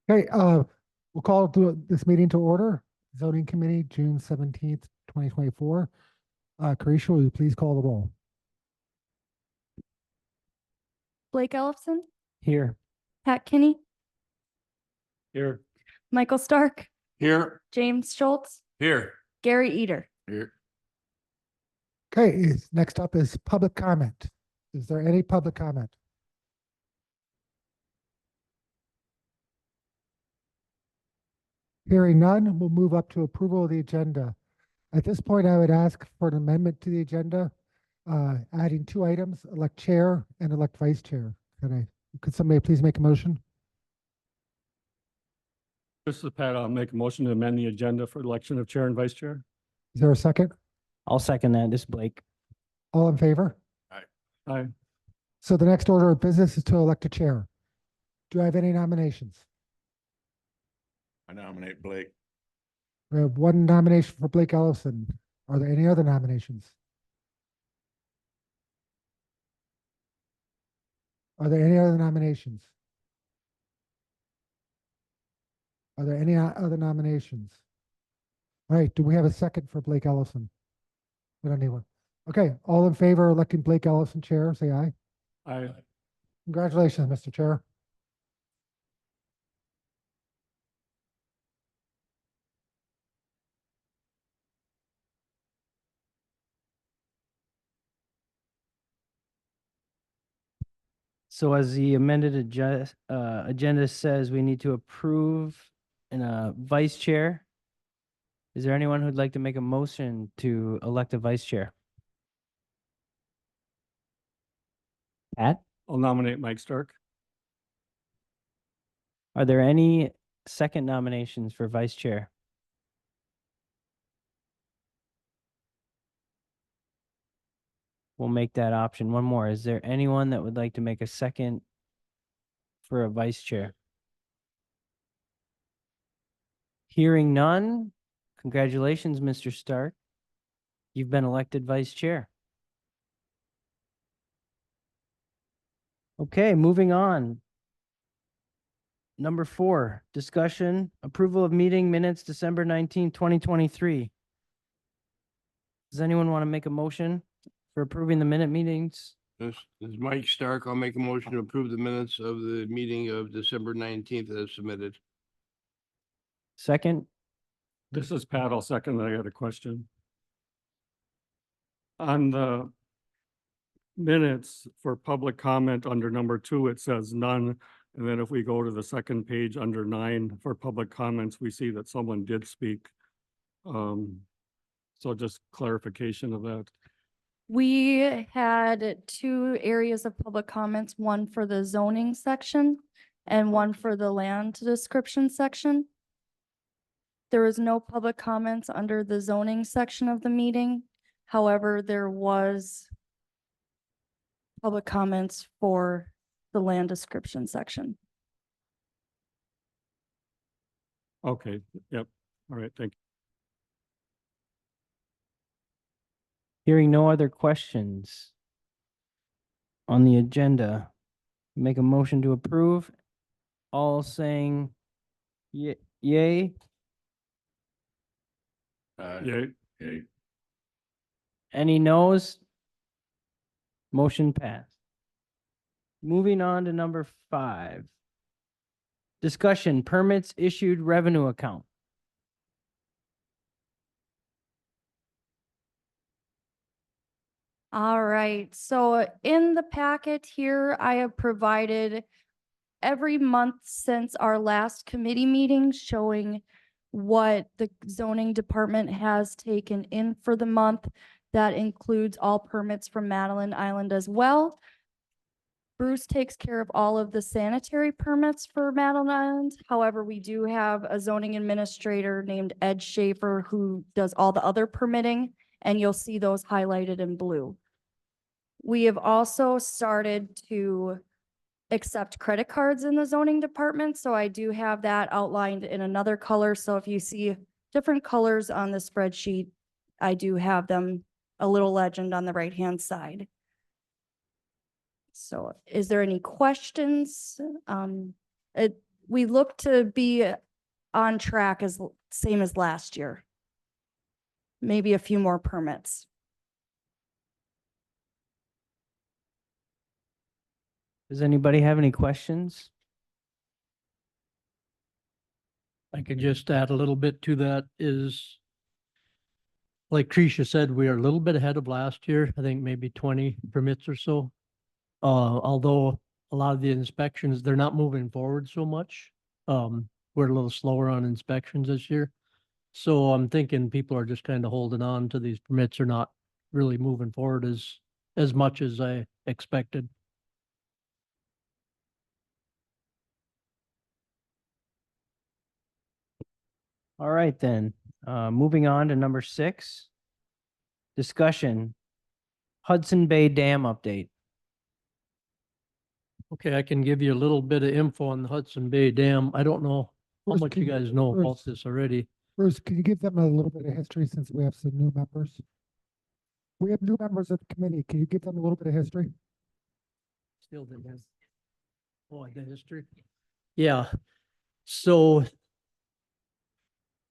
Okay, we'll call this meeting to order. Zoning Committee, June 17th, 2024. Carisha, will you please call the roll? Blake Ellefson, Here. Pat Kinney, Here. Michael Stark, Here. James Schultz, Here. Gary Eater. Here. Okay, next up is public comment. Is there any public comment? Hearing none, we'll move up to approval of the agenda. At this point, I would ask for an amendment to the agenda, adding 2 items, elect chair and elect vice chair. Could somebody please make a motion? This is Pat. I'll make a motion to amend the agenda for election of chair and vice chair. Is there a second? I'll second that. This is Blake. All in favor? Aye. So the next order of business is to elect a chair. Do I have any nominations? I nominate Blake. We have 1 nomination for Blake Ellefson. Are there any other nominations? Are there any other nominations? Are there any other nominations? All right, do we have a second for Blake Ellefson? We don't need one. Okay, all in favor of electing Blake Ellefson chair, say aye. Aye. Congratulations, Mr. Chair. So as the amended agenda says, we need to approve a vice chair. Is there anyone who'd like to make a motion to elect a vice chair? Pat, I'll nominate Mike Stark. are there any second nominations for vice chair? We'll make that option. One more. Is there anyone that would like to make a second for a vice chair? Hearing none, congratulations, Mr. Stark. You've been elected vice chair. Okay, moving on. Number 4, discussion, approval of meeting minutes, December 19, 2023. Does anyone want to make a motion for approving the minute meetings? This is Mike Stark. I'll make a motion to approve the minutes of the meeting of December 19th as submitted. Second, This is Pat. I'll second. I got a question. On the minutes for public comment under number 2, it says none. And then if we go to the second page under 9 for public comments, we see that someone did speak. So just clarification of that. We had 2 areas of public comments, one for the zoning section and one for the land description section. There was no public comments under the zoning section of the meeting. However, there was public comments for the land description section. Okay. Yep. All right. Thank you. hearing no other questions on the agenda, make a motion to approve. All saying yay. Yeah. Yay. Any noes? Motion passed. Moving on to number 5. Discussion, permits issued revenue account. All right, so in the packet here, I have provided every month since our last committee meeting showing what the zoning department has taken in for the month. That includes all permits from Madeline Island as well. Bruce takes care of all of the sanitary permits for Madeline Island. However, we do have a zoning administrator named Ed Schaefer who does all the other permitting, and you'll see those highlighted in blue. We have also started to accept credit cards in the zoning department, so I do have that outlined in another color. So if you see different colors on the spreadsheet, I do have them, a little legend on the right-hand side. So is there any questions? we look to be on track as same as last year. Maybe a few more permits. Does anybody have any questions? I could just add a little bit to that is, like Tricia said, we are a little bit ahead of last year. I think maybe 20 permits or so. Although a lot of the inspections, they're not moving forward so much. We're a little slower on inspections this year. So I'm thinking people are just kind of holding on to these permits, are not really moving forward as much as I expected. All right, then, moving on to number 6. Discussion. Hudson Bay Dam update. Okay, I can give you a little bit of info on the Hudson Bay Dam. I don't know how Bruce, much you can- guys know about Bruce. this already. Bruce, can you give them a little bit of history since we have some new members? We have new members of the committee. Can you give them a little bit of history? Still didn't have. Oh, the history? Yeah, so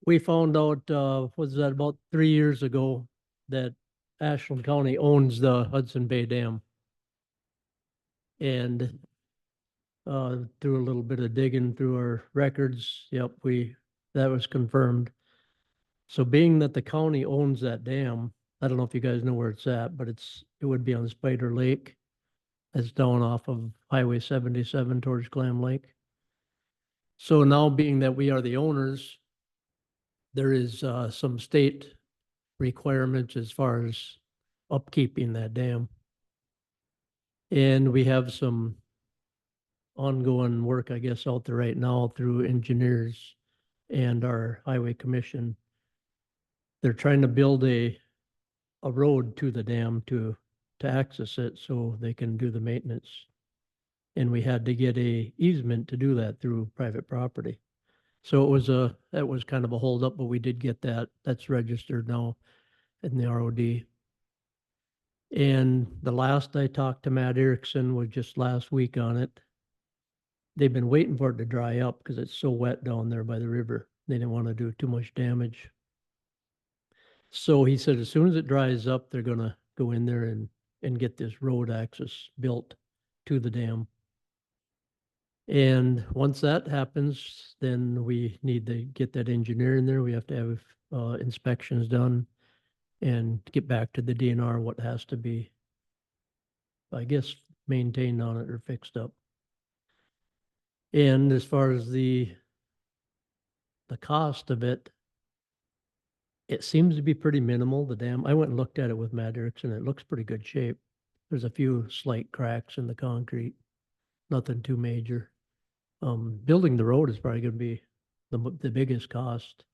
we found out, was that about 3 years ago, that Ashland County owns the Hudson Bay Dam. And through a little bit of digging through our records, yep, that was confirmed. So being that the county owns that dam, I don't know if you guys know where it's at, but it would be on Spider Lake. It's down off of Highway 77 towards Clam Lake. So now being that we are the owners, there is some state requirements as far as upkeeping that dam. And we have some ongoing work, I guess, out there right now through engineers and our highway commission. They're trying to build a road to the dam to access it so they can do the maintenance. And we had to get a easement to do that through private property. So that was kind of a holdup, but we did get that. That's registered now in the ROD. And the last I talked to Matt Erickson was just last week on it. They've been waiting for it to dry up because it's so wet down there by the river. They didn't want to do too much damage. So he said, as soon as it dries up, they're gonna go in there and get this road access built to the dam. And once that happens, then we need to get that engineer in there. We have to have inspections done and get back to the DNR what has to be, I guess, maintained on it or fixed up. And as far as the cost of it, it seems to be pretty minimal, the dam. I went and looked at it with Matt Erickson. It looks pretty good shape. There's a few slight cracks in the concrete, nothing too major. Building the road is probably gonna be the biggest cost.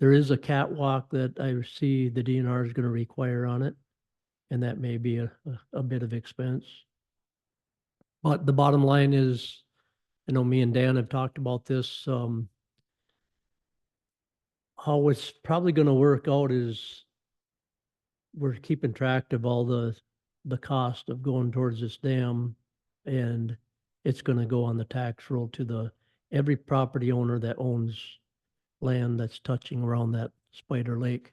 There is a catwalk that I see the DNR is gonna require on it, and that may be a bit of expense. But the bottom line is, I know me and Dan have talked about this, how it's probably gonna work out is we're keeping track of all the cost of going towards this dam, and it's gonna go on the tax roll to every property owner that owns land that's touching around that Spider Lake.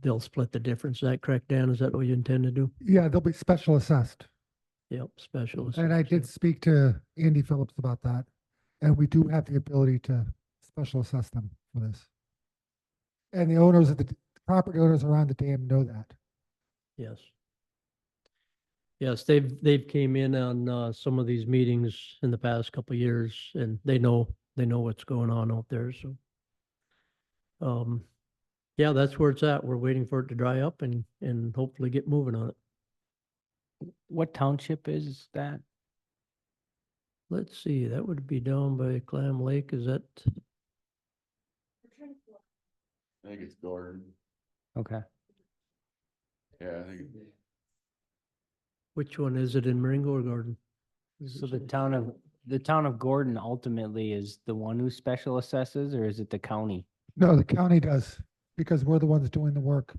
They'll split the difference. Is that correct, Dan? Is that what you intend to do? Yeah, they'll be special assessed. Yep, specialist. And I did speak to Andy Phillips about that. And we do have the ability to special assess them for this. And the owners of the property owners around the dam know that. Yes. Yes, they've came in on some of these meetings in the past couple of years, and they know what's going on out there, so. Yeah, that's where it's at. We're waiting for it to dry up and hopefully get moving on it. What township is that? Let's see, that would be down by Clam Lake, is that? I think it's Gordon. Okay. Yeah, I think. Which one is it, in Marengo or Gordon? So the town of Gordon ultimately is the one who special assesses, or is it the county? No, the county does, because we're the ones doing the work.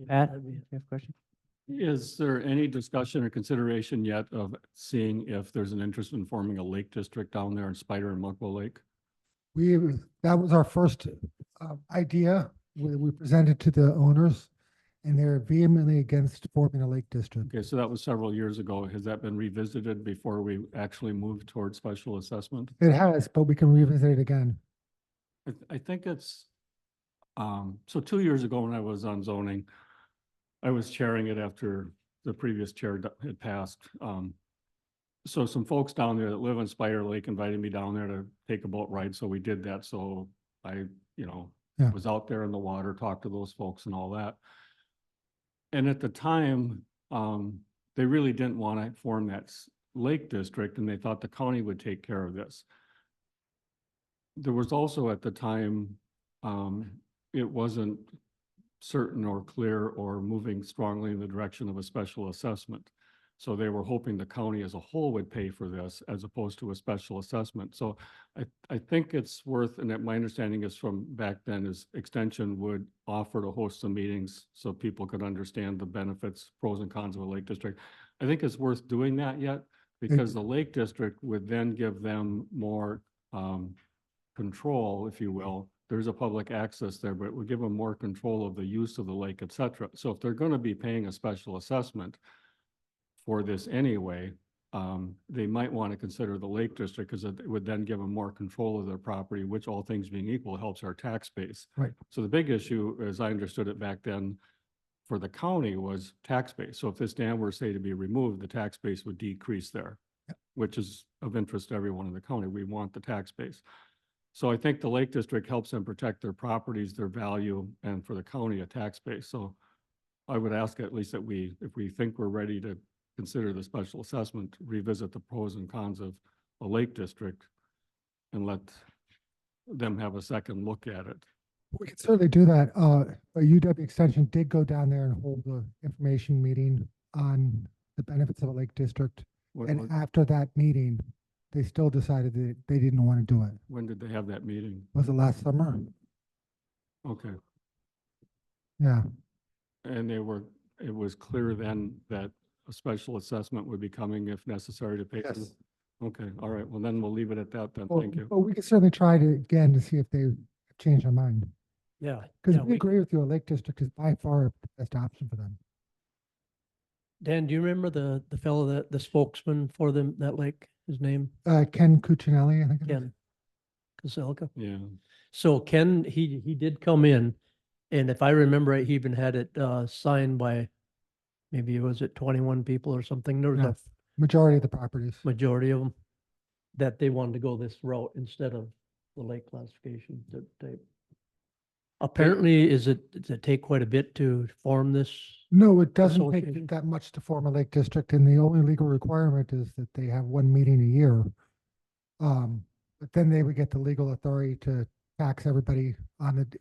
Pat, you have a question? Is there any discussion or consideration yet of seeing if there's an interest in forming a lake district down there in Spider and Muckle Lake? That was our first idea. We presented to the owners and they're vehemently against forming a lake district. Okay, so that was several years ago. Has that been revisited before we actually moved towards special assessment? It has, but we can revisit it again. I think it's, so 2 years ago when I was on zoning, I was chairing it after the previous chair had passed. So some folks down there that live in Spider Lake invited me down there to take a boat ride, so we did that. So I, Yeah. was out there in the water, talked to those folks and all that. And at the time, they really didn't want to form that lake district and they thought the county would take care of this. There was also at the time, it wasn't certain or clear or moving strongly in the direction of a special assessment. So they were hoping the county as a whole would pay for this as opposed to a special assessment. So I think it's worth, and that my understanding is from back then is Extension would offer to host some meetings so people could understand the benefits, pros and cons of a lake district. I think it's worth doing that yet because the lake district would then give them more control, if you will. There's a public access there, but it would give them more control of the use of the lake, et cetera. So if they're going to be paying a special assessment for this anyway, they might want to consider the lake district because it would then give them more control of their property, which all things being equal helps our tax base. Right. So the big issue, as I understood it back then, for the county was tax base. So if this dam were say to be removed, the tax base would decrease there, which is of interest to everyone in the county. We want the tax base. So I think the Lake District helps them protect their properties, their value, and for the county, a tax base. So I would ask at least that if we think we're ready to consider the special assessment, revisit the pros and cons of a Lake District and let them have a second look at it. We can certainly do that. A UW Extension did go down there and hold the information meeting on the benefits of a lake district. And after that meeting, they still decided that they didn't want to do it. When did they have that meeting? Was it last summer? Okay. Yeah. And it was clear then that a special assessment would be coming if necessary to pay. for Yes. the- Okay, all right. Well, then we'll leave it at that then. Well, Thank you. But we can certainly try to again to see if they change their mind. Yeah. Because yeah, we agree with you, a lake district is by far the best option for them. Dan, do you remember the fellow the spokesman for them, that lake, his name? Ken Cuccinelli, I think. it is. Ken Kaselka. Yeah. So Ken, he did come in, and if I remember right, he even had it signed by, maybe was it 21 people or something? There was Yeah. a Majority of the properties. majority of them that they wanted to go this route instead of the lake classification type. Apparently, does it take quite a bit to form this? No, it doesn't Association. take that much to form a lake district, and the only legal requirement is that they have one meeting a year. But then they would get the legal authority to tax everybody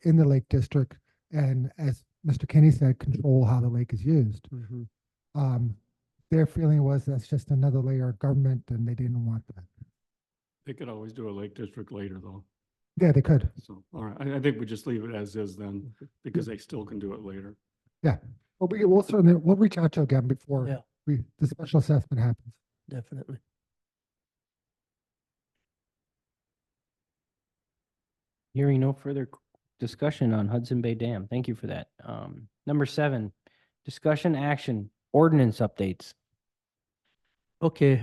in the lake district, and as Mr. Kenny said, control how the lake is used. Their feeling was that's just another layer of government, and they didn't want that. They could always do a Lake District later though. Yeah, they could. So, all right, I think we just leave it as is then, because they still can do it later. But we'll certainly, we'll reach out to again before Yeah. the special assessment happens. Definitely. Hearing no further discussion on Hudson Bay Dam. Thank you for that. Number 7, discussion action, ordinance updates. Okay,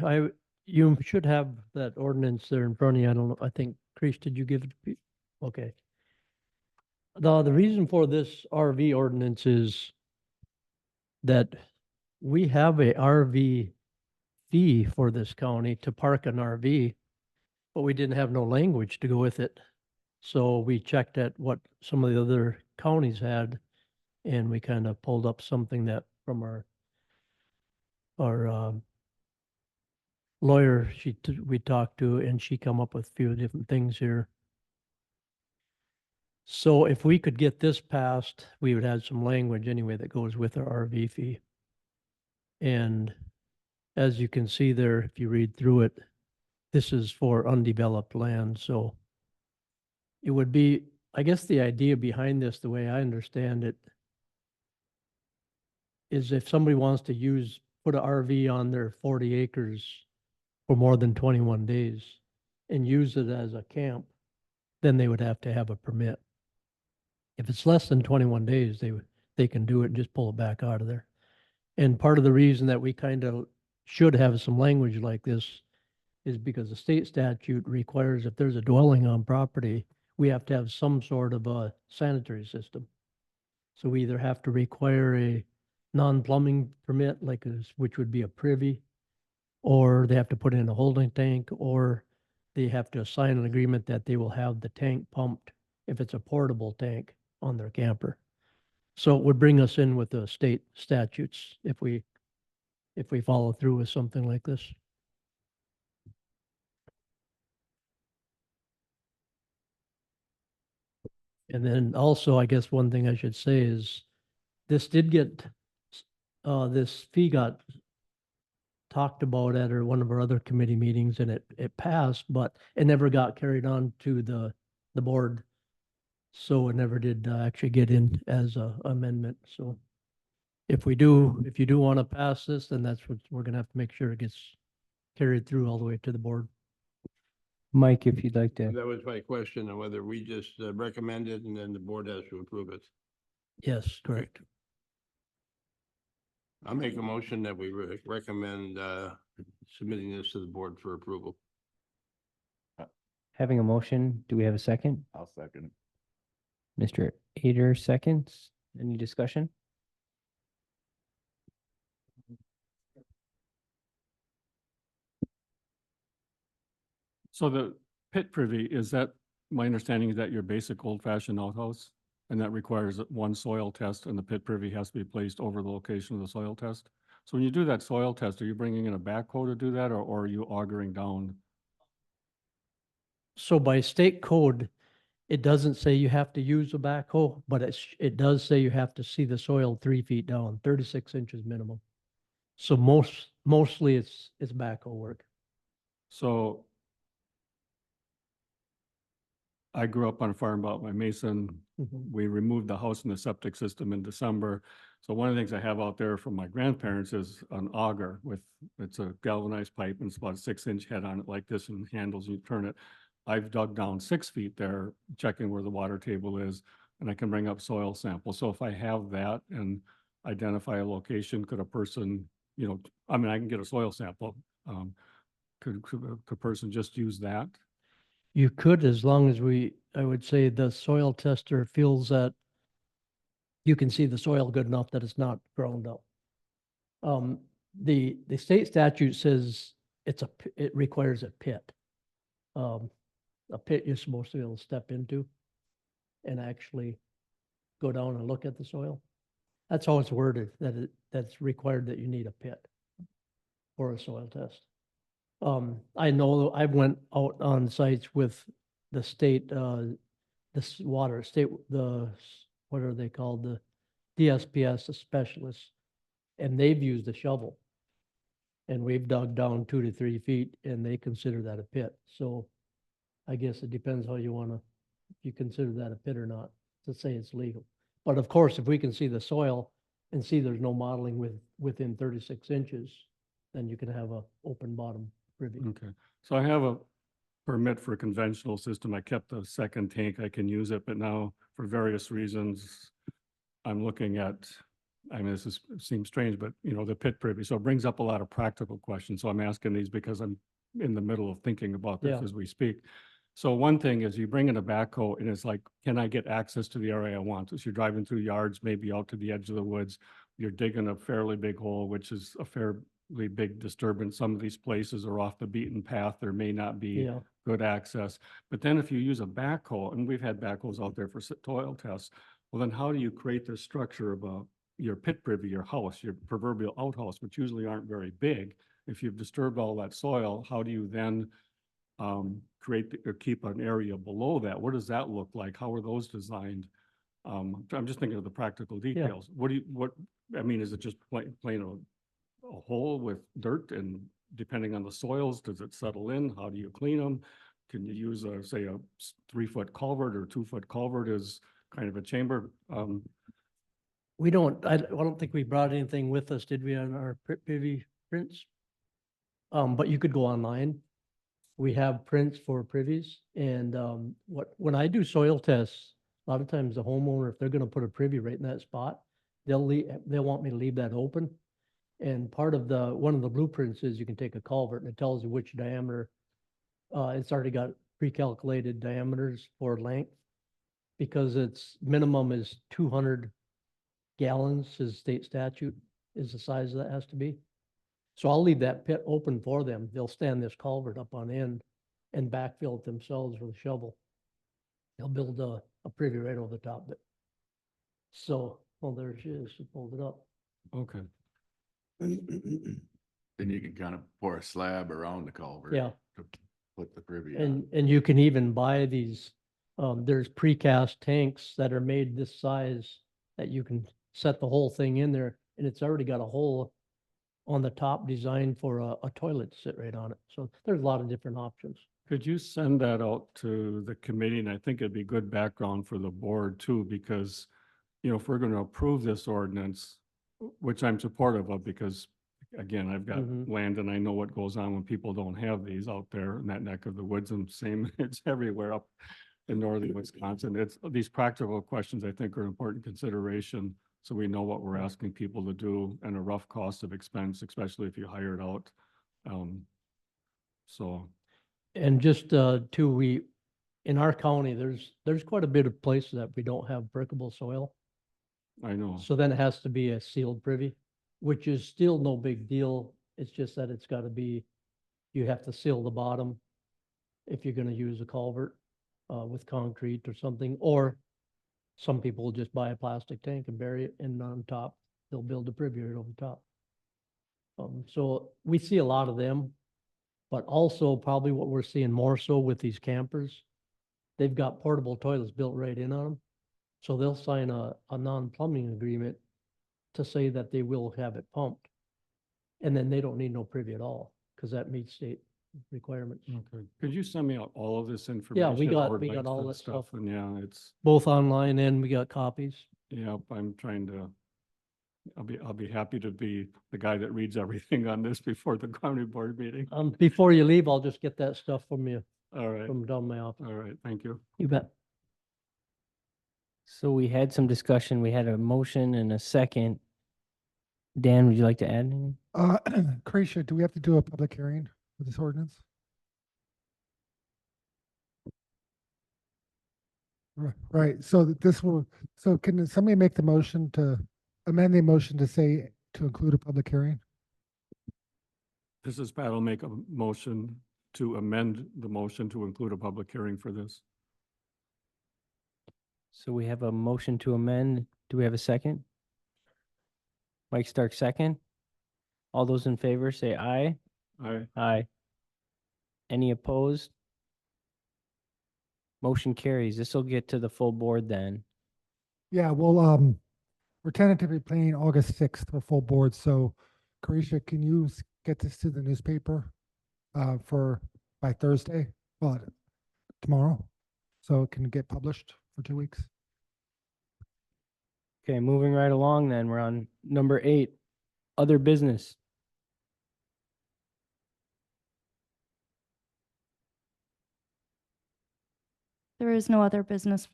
you should have that ordinance there in front of you. I don't know, I think, Chris, did you give it? Okay. The reason for this RV ordinance is that we have a RV fee for this county to park an RV, but we didn't have no language to go with it. So we checked at what some of the other counties had, and we kind of pulled up something that from our lawyer we talked to, and she come up with a few different things here. So if we could get this passed, we would have some language anyway that goes with our RV fee. And as you can see there, if you read through it, this is for undeveloped land. So it would be, I guess the idea behind this, the way I understand it, is if somebody wants to put a RV on their 40 acres for more than 21 days and use it as a camp, then they would have to have a permit. If it's less than 21 days, they can do it and just pull it back out of there. And part of the reason that we kind of should have some language like this is because the state statute requires if there's a dwelling on property, we have to have some sort of a sanitary system. So we either have to require a non-plumbing permit, which would be a privy, or they have to put in a holding tank, or they have to sign an agreement that they will have the tank pumped if it's a portable tank on their camper. So it would bring us in with the state statutes if we follow through with something like this. And then also, I guess one thing I should say is this did get, this fee got talked about at one of our other committee meetings and it passed, but it never got carried on to the board. So it never did actually get in as a amendment. So if you do want to pass this, then that's what we're gonna have to make sure it gets carried through all the way to the board. Mike, if you'd like to. That was my question, on whether we just recommend it and then the board has to approve it. Yes, correct. I'll make a motion that we recommend submitting this to the board for approval. Having a motion, do we have a second? I'll second. Mr. Ader seconds. Any discussion? So the pit privy, is that, my understanding is that your basic old fashioned outhouse? And that requires one soil test and the pit privy has to be placed over the location of the soil test? So when you do that soil test, are you bringing in a backhoe to do that or are you augering down? So by state code, it doesn't say you have to use a backhoe, but it does say you have to see the soil 3 feet down, 36 inches minimum. So mostly it's backhoe work. So I grew up on a farm out by Mason. Mhm. We removed the house and the septic system in December. So one of the things I have out there from my grandparents is an auger it's a galvanized pipe and it's about a 6-inch head on it like this and handles, you turn it. I've dug down 6 feet there, checking where the water table is, and I can bring up soil samples. So if I have that and identify a location, could a person, I can get a soil sample. Could a person just use that? You could, as long as I would say the soil tester feels that you can see the soil good enough that it's not ground up. The state statute says it requires a pit. A pit you're supposed to be able to step into and actually go down and look at the soil. That's how it's worded, that's required that you need a pit for a soil test. I know I went out on sites with the state, what are they called? The DSPS, the specialists, and they've used a shovel. And we've dug down 2 to 3 feet and they consider that a pit. So I guess it depends how if you consider that a pit or not, to say it's legal. But of course, if we can see the soil and see there's no modeling within 36 inches, then you can have a open bottom privy. Okay, so I have a permit for a conventional system. I kept the second tank. I can use it, but now for various reasons, I'm looking at, seems strange, but the pit privy. So it brings up a lot of practical questions. So I'm asking these because I'm in the middle of thinking about this Yeah. as we speak. So one thing is you bring in a backhoe and it's like, can I get access to the area I want? So you're driving through yards, maybe out to the edge of the woods. You're digging a fairly big hole, which is a fairly big disturbance. Some of these places are off the beaten path. There may not be Yeah, good access. But then if you use a backhoe, and we've had backhoes out there for soil tests, well, then how do you create this structure of your pit privy, your house, your proverbial outhouse, which usually aren't very big? If you've disturbed all that soil, how do you then create or keep an area below that? What does that look like? How are those designed? I'm just thinking of the practical details. Is it just plain a hole with dirt, and depending on the soils, does it settle in? How do you clean them? Can you use say a 3-foot culvert or 2-foot culvert as kind of a chamber? We don't, I don't think we brought anything with us, did we, on our privy prints? But you could go online. We have prints for privies and, when I do soil tests, a lot of times the homeowner, if they're gonna put a privy right in that spot, they'll want me to leave that open. And part of one of the blueprints is you can take a culvert and it tells you which diameter. It's already got pre-calculated diameters for length. Because its minimum is 200 gallons, is state statute, is the size that has to be. So I'll leave that pit open for them. They'll stand this culvert up on end and backfill it themselves with a shovel. They'll build a privy right over the top of it. So, well, there she is. She pulled it up. Okay. Then you can kind of pour a slab around the culvert. Yeah. To put the privy on. And you can even buy these, there's precast tanks that are made this size that you can set the whole thing in there and it's already got a hole on the top designed for a toilet to sit right on it. So there's a lot of different options. Could you send that out to the committee? And I think it'd be good background for the board too, because, you know, if we're going to approve this ordinance, which I'm supportive of, because again, I've got Mhm. land and I know what goes on when people don't have these out there in that neck of the woods, and same, it's everywhere up in northern Wisconsin. It's, these practical questions I think are important consideration, so we know what we're asking people to do and a rough cost of expense, especially if you hire it out. So, And just, too, in our county, there's quite a bit of places that we don't have breakable soil. I know. So then it has to be a sealed privy, which is still no big deal. It's just that it's gotta be, you have to seal the bottom if you're gonna use a culvert, with concrete or something, or some people will just buy a plastic tank and bury it, and on top, they'll build a privy right over top. So we see a lot of them, but also probably what we're seeing more so with these campers, they've got portable toilets built right in on them. So they'll sign a non-plumbing agreement to say that they will have it pumped. And then they don't need no privy at all, because that meets state requirements. Okay. Could you send me out all of this information? we got- I would we got like all that stuff. And yeah, it's, Both online and we got copies. yeah, I'm trying to, I'll be happy to be the guy that reads everything on this before the county board meeting. Before you leave, I'll just get that stuff from you, All right, from down my office. all right, thank you. You bet. So we had some discussion. We had a motion and a second. Dan, would you like to add anything? Cretia, do we have to do a public hearing for this ordinance? Right, so this will, so can somebody make the motion to amend the motion to say to include a public hearing? This is Pat. I'll make a motion to amend the motion to include a public hearing for this. So we have a motion to amend. Do we have a second? Mike Stark, second. All those in favor say aye. Aye. Aye. Any opposed? Motion carries. This will get to the full board then. Yeah, well, we're tentatively planning August 6th for full board, so Carisha, can you get this to the newspaper by Thursday, well, tomorrow, so it can get published for 2 weeks? Okay, moving right along then. We're on number 8, other business. There is no other business.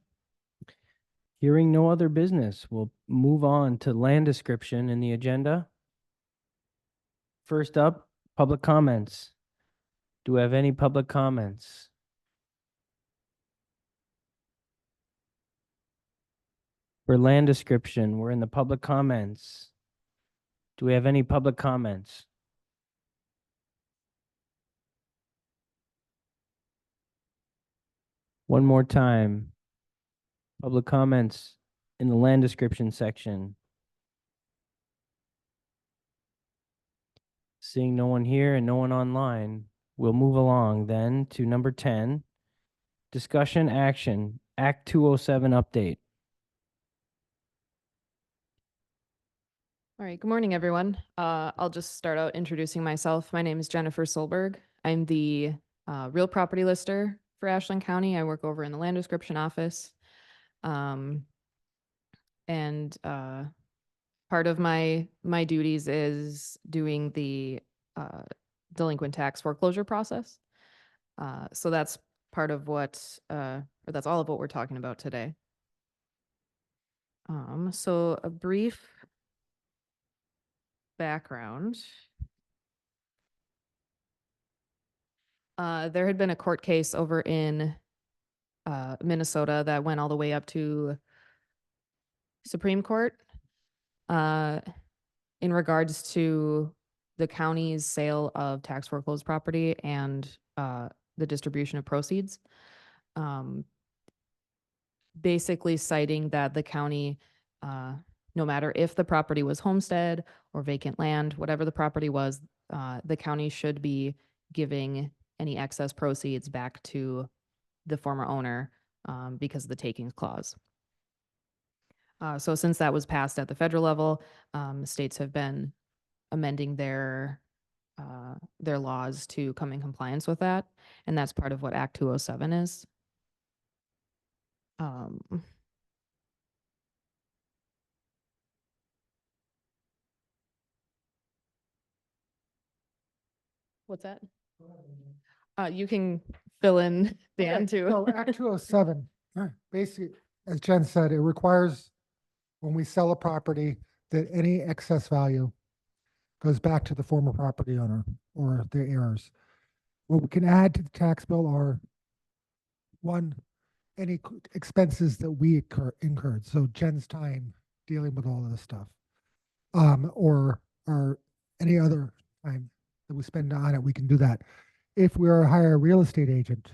Hearing no other business, we'll move on to land description in the agenda. First up, public comments. Do we have any public comments? For land description, we're in the public comments. Do we have any public comments? One more time. Public comments in the land description section. Seeing no one here and no one online, we'll move along then to number 10. Discussion action, Act 207 update. All right, good morning, everyone. I'll just start out introducing myself. My name is Jennifer Solberg. I'm the real property lister for Ashland County. I work over in the land description office. part of my duties is doing the delinquent tax foreclosure process. So that's part of what, or that's all of what we're talking about today. So a brief background. There had been a court case over in Minnesota that went all the way up to Supreme Court in regards to the county's sale of tax foreclosed property and the distribution of proceeds. Basically citing that the county, no matter if the property was homestead or vacant land, whatever the property was, the county should be giving any excess proceeds back to the former owner because of the takings clause. So since that was passed at the federal level, states have been amending their laws to come in compliance with that, and that's part of what Act 207 is. What's that? You can fill in, Dan, too. So Act 207, basically, as Jen said, it requires when we sell a property that any excess value goes back to the former property owner or their heirs. What we can add to the tax bill are, one, any expenses that we incurred. So Jen's time dealing with all of this stuff. Or any other time that we spend on it, we can do that. If we are hire a real estate agent,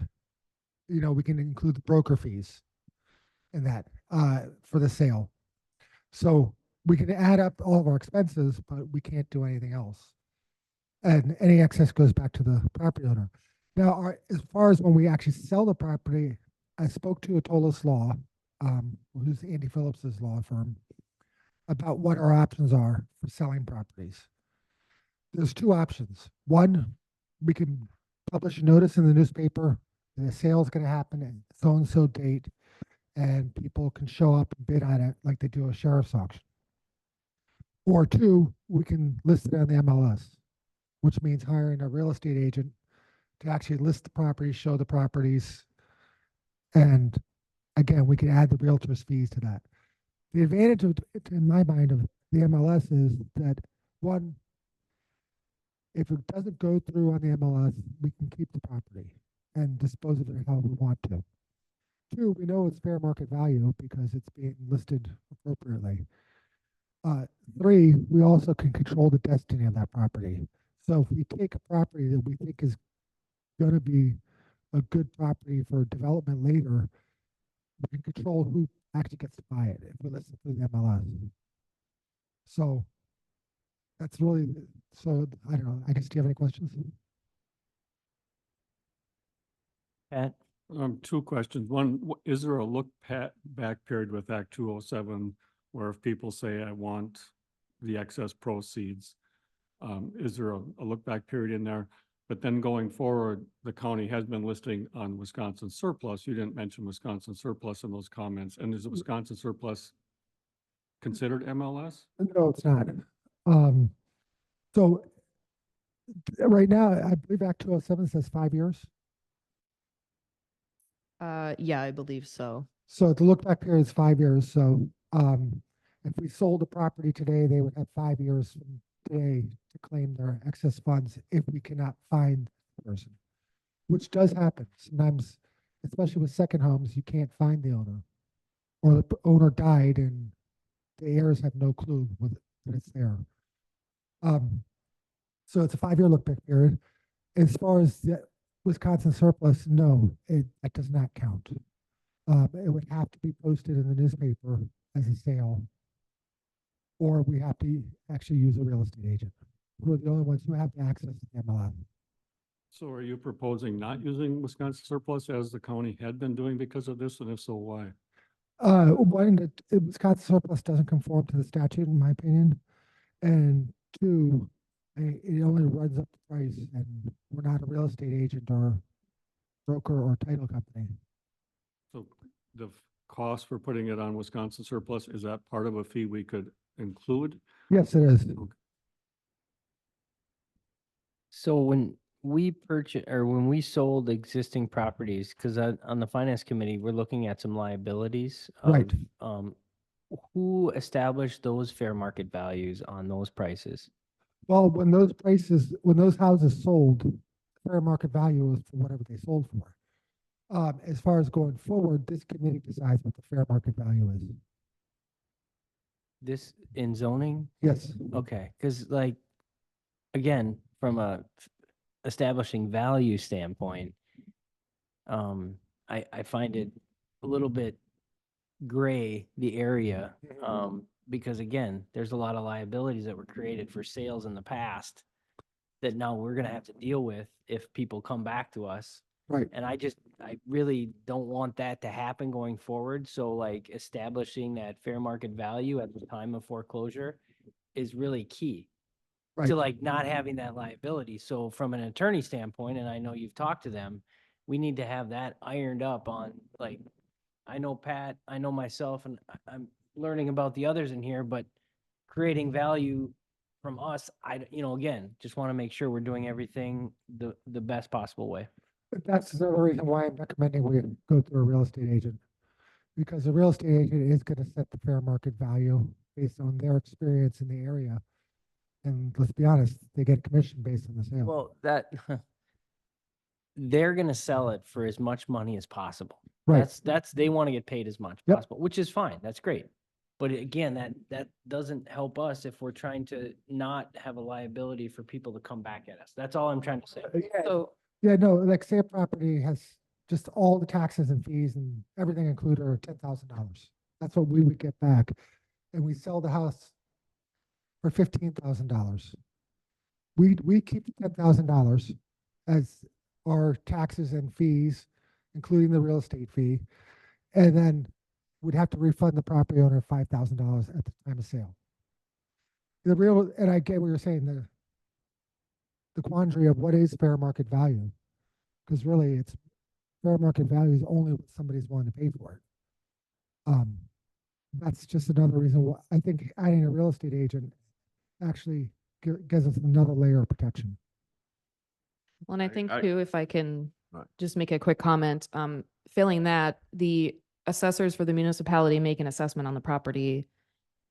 we can include the broker fees in that for the sale. So we can add up all of our expenses, but we can't do anything else. And any excess goes back to the property owner. Now, as far as when we actually sell the property, I spoke to Atolis Law, who's Andy Phillips's law firm, about what our options are for selling properties. There's two options. One, we can publish a notice in the newspaper that a sale is going to happen at so-and-so date, and people can show up and bid on it like they do a sheriff's auction. Or two, we can list it on the MLS, which means hiring a real estate agent to actually list the properties, show the properties, and again, we can add the realtor's fees to that. The advantage of, in my mind, of the MLS is that, one, if it doesn't go through on the MLS, we can keep the property and dispose of it how we want to. Two, we know it's fair market value because it's being listed appropriately. Three, we also can control the destiny of that property. So if we take a property that we think is going to be a good property for development later, we can control who actually gets to buy it if we listen to the MLS. So that's really, so I don't know, I guess, do you have any questions? Pat? Two questions. One, is there a back period with Act 207 where if people say, I want the excess proceeds, is there a look back period in there? But then going forward, the county has been listing on Wisconsin surplus. You didn't mention Wisconsin surplus in those comments. And is the Wisconsin surplus considered MLS? No, it's not. So right now, I believe Act 207 says 5 years. Yeah, I believe so. So the look back period is 5 years. So if we sold the property today, they would have 5 years from today to claim their excess funds if we cannot find the person, which does happen sometimes, especially with second homes. You can't find the owner, or the owner died and the heirs have no clue that it's there. So it's a 5-year look back period. As far as the Wisconsin surplus, no, that does not count. It would have to be posted in the newspaper as a sale, or we have to actually use a real estate agent. We're the only ones who have access to the MLS. So are you proposing not using Wisconsin surplus as the county had been doing because of this? And if so, why? One, the Wisconsin surplus doesn't conform to the statute, in my opinion. And two, it only runs up the price, and we're not a real estate agent or broker or title company. So the cost for putting it on Wisconsin surplus, is that part of a fee we could include? Yes, it is. So when we when we sold existing properties, because on the finance committee, we're looking at some liabilities. Right. Who established those fair market values on those prices? Well, when those houses sold, fair market value was for whatever they sold for. As far as going forward, this committee decides what the fair market value is. This in zoning? Yes, Okay, because like, again, from a establishing value standpoint, I find it a little bit gray, the area, because again, there's a lot of liabilities that were created for sales in the past that now we're gonna have to deal with if people come back to us. right. And I really don't want that to happen going forward. So like establishing that fair market value at the time of foreclosure is really key Right. to like not having that liability. So from an attorney standpoint, and I know you've talked to them, we need to have that ironed up on like, I know Pat, I know myself, and I'm learning about the others in here, but creating value from us, again, just want to make sure we're doing everything the best possible way. But that's the reason why I'm recommending we go through a real estate agent. Because the real estate agent is gonna set the fair market value based on their experience in the area. And let's be honest, they get commission based on the sale. Well, they're gonna sell it for as much money as possible. Right. They want to get paid as much Yep. possible, which is fine. That's great. But again, that doesn't help us if we're trying to not have a liability for people to come back at us. That's all I'm trying to say. Yeah, So, yeah, no, like say a property has just all the taxes and fees and everything included are $10,000. That's what we would get back. And we sell the house for $15,000. We keep $10,000 as our taxes and fees, including the real estate fee. And then we'd have to refund the property owner $5,000 at the time of sale. And I get what you're saying, the quandary of what is fair market value. Because really it's fair market value is only what somebody's willing to pay for it. That's just another reason why I think adding a real estate agent actually gives us another layer of protection. well, and I think I- too, if I can Right. just make a quick comment, failing that, the assessors for the municipality make an assessment on the property.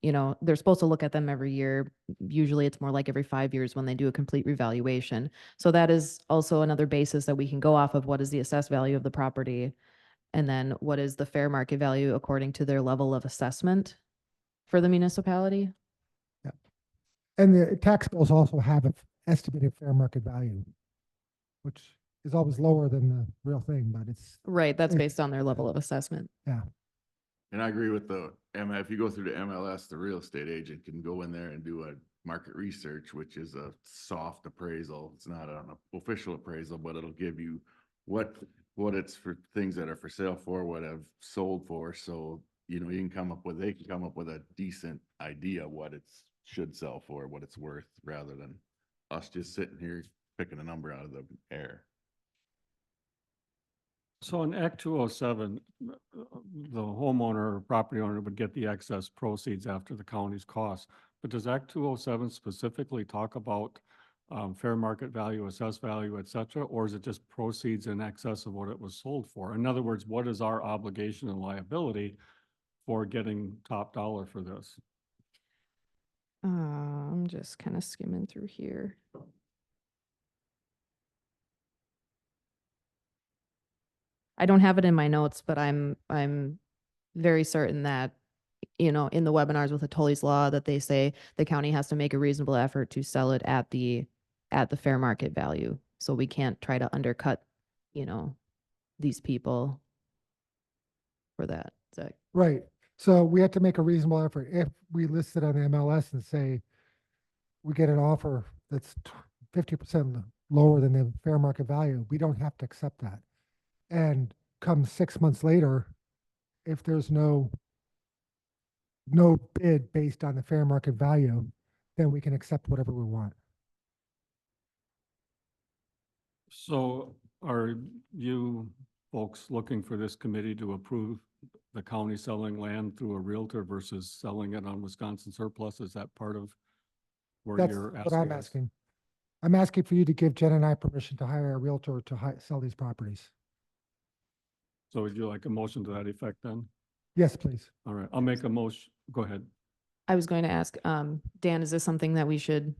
You know, they're supposed to look at them every year. Usually it's more like every 5 years when they do a complete revaluation. So that is also another basis that we can go off of. What is the assessed value of the property? And then what is the fair market value according to their level of assessment for the municipality? And the tax bills also have an estimated fair market value, which is always lower than the real thing, but it's, Right, that's It's- based on their level of assessment. And I agree with if you go through the MLS, the real estate agent can go in there and do a market research, which is a soft appraisal. It's not an official appraisal, but it'll give you what it's for things that are for sale for, what have sold for. So, they can come up with a decent idea what it's should sell for, what it's worth, rather than us just sitting here picking a number out of the air. So in Act 207, the homeowner or property owner would get the excess proceeds after the county's costs. But does Act 207 specifically talk about fair market value, assessed value, et cetera? Or is it just proceeds in excess of what it was sold for? In other words, what is our obligation and liability for getting top dollar for this? I'm just kind of skimming through here. I don't have it in my notes, but I'm very certain that, in the webinars with the Tully's Law, that they say the county has to make a reasonable effort to sell it at the fair market value. So we can't try to undercut, these people for that. Is that right. So we have to make a reasonable effort. If we list it on the MLS and say we get an offer that's 50% lower than the fair market value, we don't have to accept that. And come 6 months later, if there's no bid based on the fair market value, then we can accept whatever we want. So are you folks looking for this committee to approve the county selling land through a realtor versus selling it on Wisconsin surplus? Is that part of where That's you're what I'm us? asking. I'm asking for you to give Jen and I permission to hire a realtor to sell these properties. So would you like a motion to that effect then? Yes, please. All right, I'll make a motion. Go ahead. I was going to ask, Dan, is this something that we should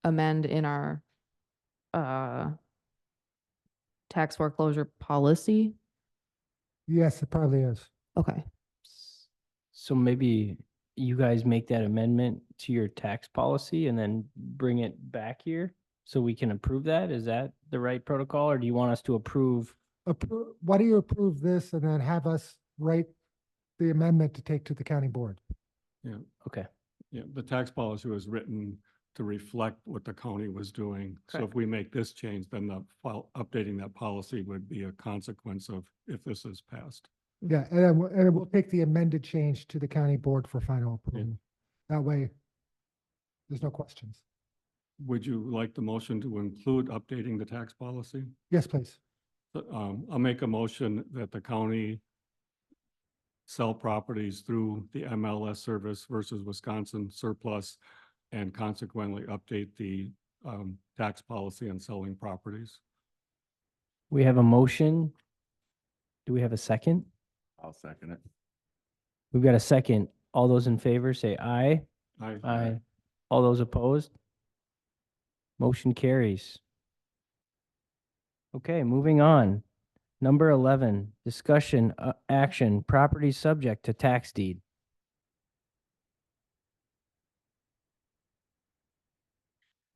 amend in our tax foreclosure policy? Yes, it probably is. Okay. So maybe you guys make that amendment to your tax policy and then bring it back here so we can approve that? Is that the right protocol, or do you want us to approve? Why do you approve this and then have us write the amendment to take to the county board? Yeah, Okay, yeah, the tax policy was written to reflect what the county was doing. So if Correct. we make this change, then the updating that policy would be a consequence of if this is passed. Yeah, and then we'll take the amended change to the county board for final approval. That way, there's no questions. Would you like the motion to include updating the tax policy? Yes, please. I'll make a motion that the county sell properties through the MLS service versus Wisconsin surplus, and consequently update the tax policy on selling properties. we have a motion. Do we have a second? I'll second it. We've got a second. All those in favor say aye. Aye. All those opposed? Motion carries. Okay, moving on. Number 11, discussion, action, property subject to tax deed.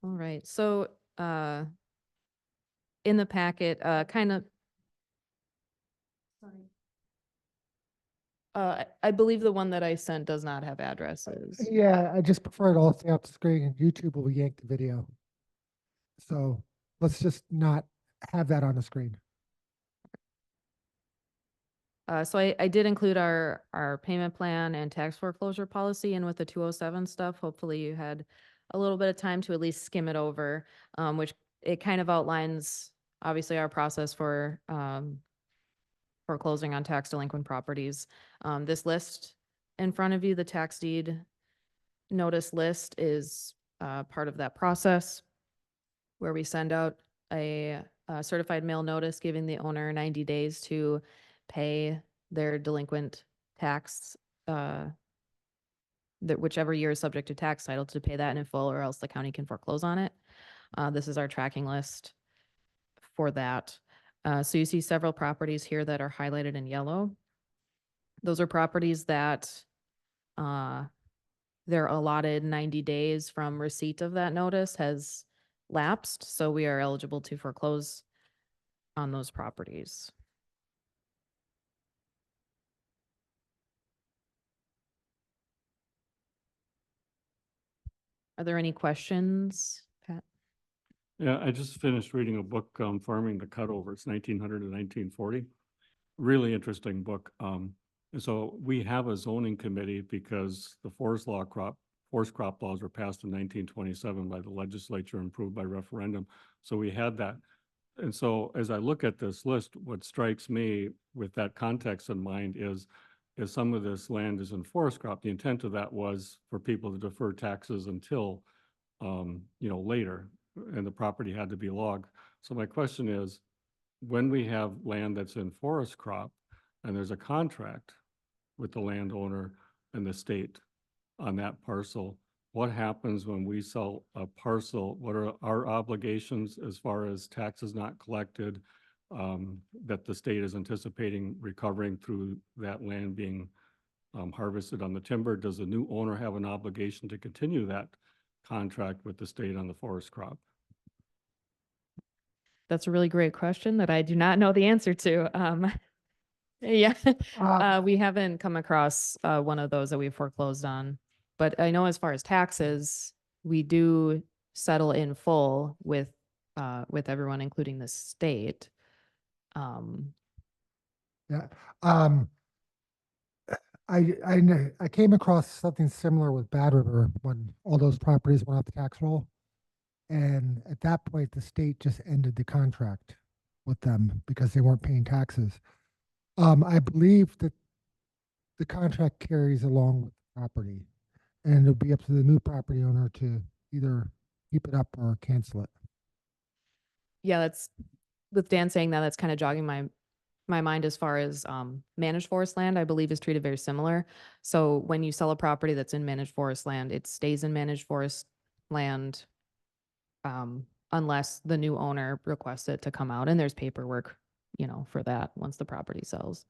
All right, so, in the packet, kind of. I believe the one that I sent does not have addresses. Yeah, I just prefer it all stay off the screen, and YouTube will yank the video. So let's just not have that on the screen. So I did include our payment plan and tax foreclosure policy, and with the 207 stuff, hopefully you had a little bit of time to at least skim it over, which it kind of outlines, obviously, our process for foreclosing on tax delinquent properties. This list in front of you, the tax deed notice list, is part of that process, where we send out a certified mail notice giving the owner 90 days to pay their delinquent tax, that whichever year is subject to tax title, to pay that in full, or else the county can foreclose on it. This is our tracking list for that. So you see several properties here that are highlighted in yellow. Those are properties that their allotted 90 days from receipt of that notice has lapsed, so we are eligible to foreclose on those properties. Are there any questions, Pat? Yeah, I just finished reading a book, Farming the Cutover. It's 1900 to 1940. Really interesting book. And so we have a zoning committee because the forest crop laws were passed in 1927 by the legislature, approved by referendum. So we had that. And so as I look at this list, what strikes me with that context in mind is some of this land is in forest crop. The intent of that was for people to defer taxes until, later, and the property had to be logged. So my question is, when we have land that's in forest crop and there's a contract with the landowner and the state on that parcel, what happens when we sell a parcel? What are our obligations as far as taxes not collected, that the state is anticipating recovering through that land being harvested on the timber? Does the new owner have an obligation to continue that contract with the state on the forest crop? That's a really great question that I do not know the answer to. Yeah, we haven't come across one of those that we've foreclosed on. But I know as far as taxes, we do settle in full with everyone, including the state. Yeah. I came across something similar with Bad River when all those properties went off the tax roll. And at that point, the state just ended the contract with them because they weren't paying taxes. I believe that the contract carries along with the property. And it'll be up to the new property owner to either keep it up or cancel it. Yeah, that's, with Dan saying that, that's kind of jogging my mind as far as managed forest land, I believe is treated very similar. So when you sell a property that's in managed forest land, it stays in managed forest land unless the new owner requests it to come out, and there's paperwork, for that once the property sells.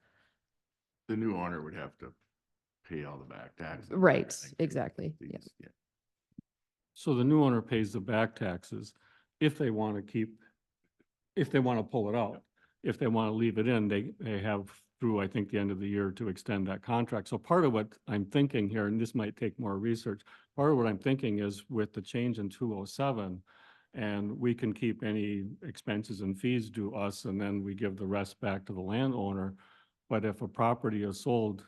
The new owner would have to pay all the back taxes. and Right, everything, too. exactly, yeah. Yeah. So the new owner pays the back taxes if they want to if they want to pull it out. If they want to leave it in, they have through, I think, the end of the year to extend that contract. So part of what I'm thinking here, and this might take more research, part of what I'm thinking is with the change in 207, and we can keep any expenses and fees due us, and then we give the rest back to the landowner. But if a property is sold